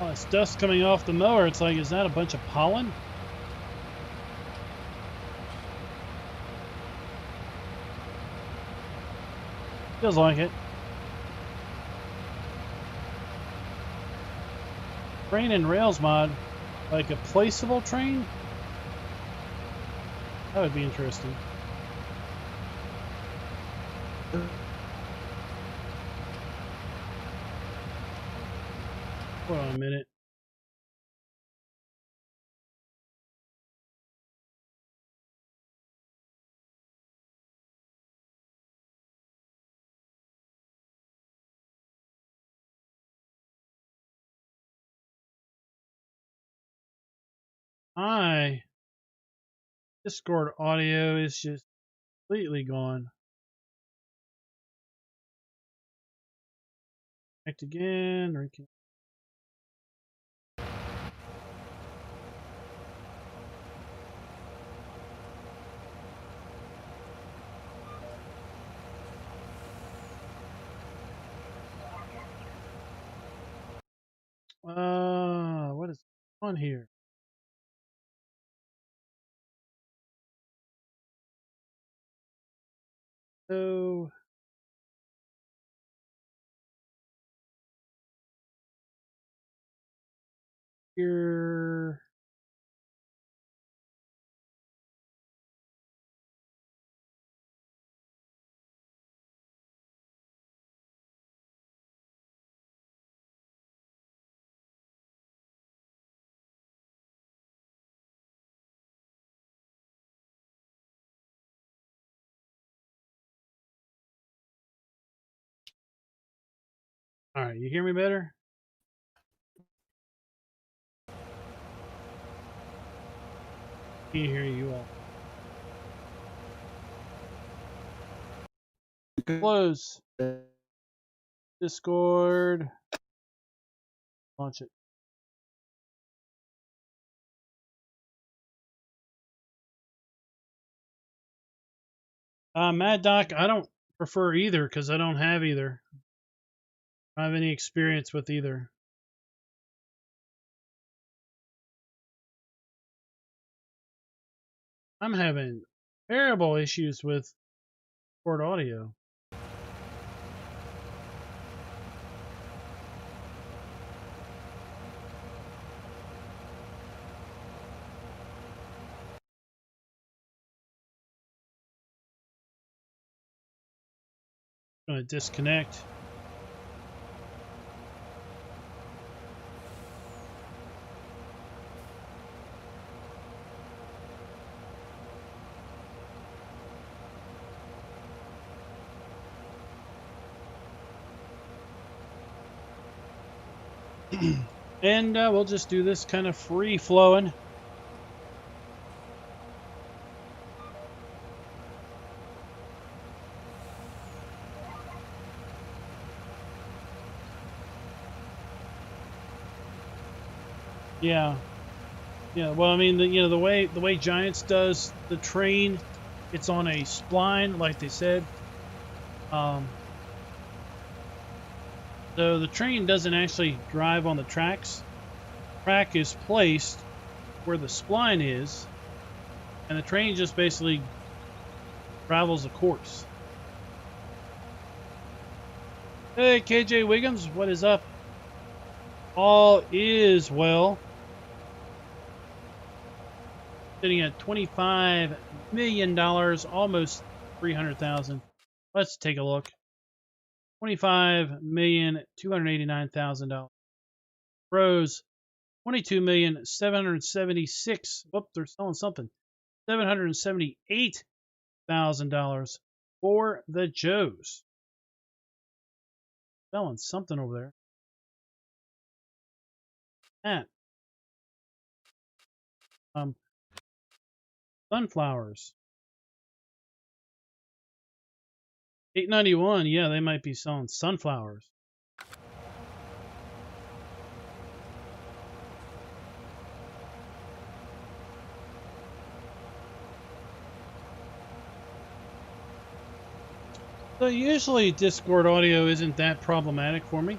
Oh, it's dust coming off the mower. It's like, is that a bunch of pollen? Feels like it. Train and rails mod, like a placeable train? That would be interesting. Hold on a minute. My Discord audio is just completely gone. Connect again. What is on here? So here. All right, you hear me better? Can't hear you all. Close. Discord. Launch it. Mad Doc, I don't prefer either because I don't have either. I don't have any experience with either. I'm having terrible issues with Discord audio. I'm gonna disconnect. And we'll just do this kind of free flowing. Yeah. Well, I mean, the way Giants does the train, it's on a spline, like they said. So the train doesn't actually drive on the tracks. The track is placed where the spline is, and the train just basically travels a course. Hey, KJ Wiggums, what is up? All is well. Sitting at $25 million, almost 300,000. Let's take a look. $25,289,000. Pros, $22,776,000. Whoop, they're selling something. $778,000 for the Joes. Selling something over there. That. Sunflowers. $891. Yeah, they might be selling sunflowers. So usually Discord audio isn't that problematic for me.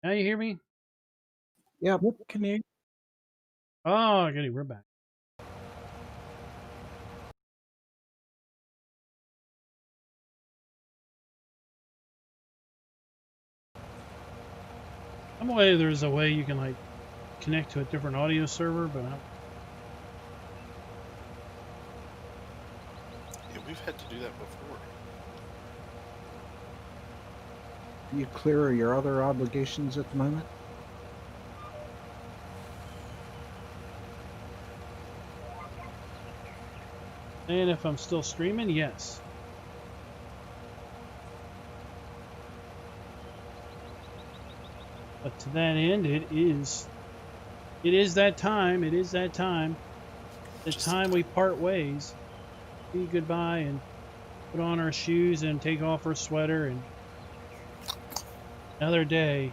Now you hear me? Yep. Can you? Oh, goody, we're back. Some way there's a way you can like connect to a different audio server, but Yeah, we've had to do that before. You clear of your other obligations at the moment? and if I'm still streaming, yes. But to that end, it is that time. It is that time. The time we part ways. Say goodbye and put on our shoes and take off our sweater and another day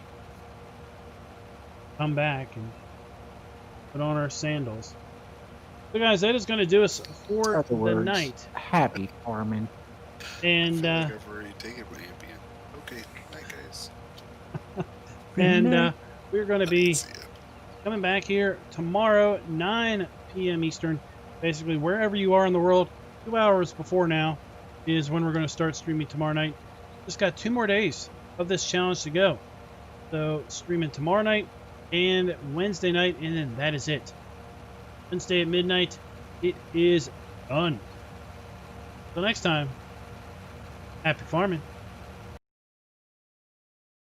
come back and put on our sandals. So guys, that is going to do us for the words, night. Happy farming. And I feel like I've already taken my Ambien. Okay, night guys. and we're going to be coming back here tomorrow, 9 p.m. Eastern. Basically, wherever you are in the world, 2 hours before now is when we're going to start streaming tomorrow night. Just got 2 more days of this challenge to go. So, streaming tomorrow night and Wednesday night, and then that is it. Wednesday at midnight, it is done. Till next time, happy farming.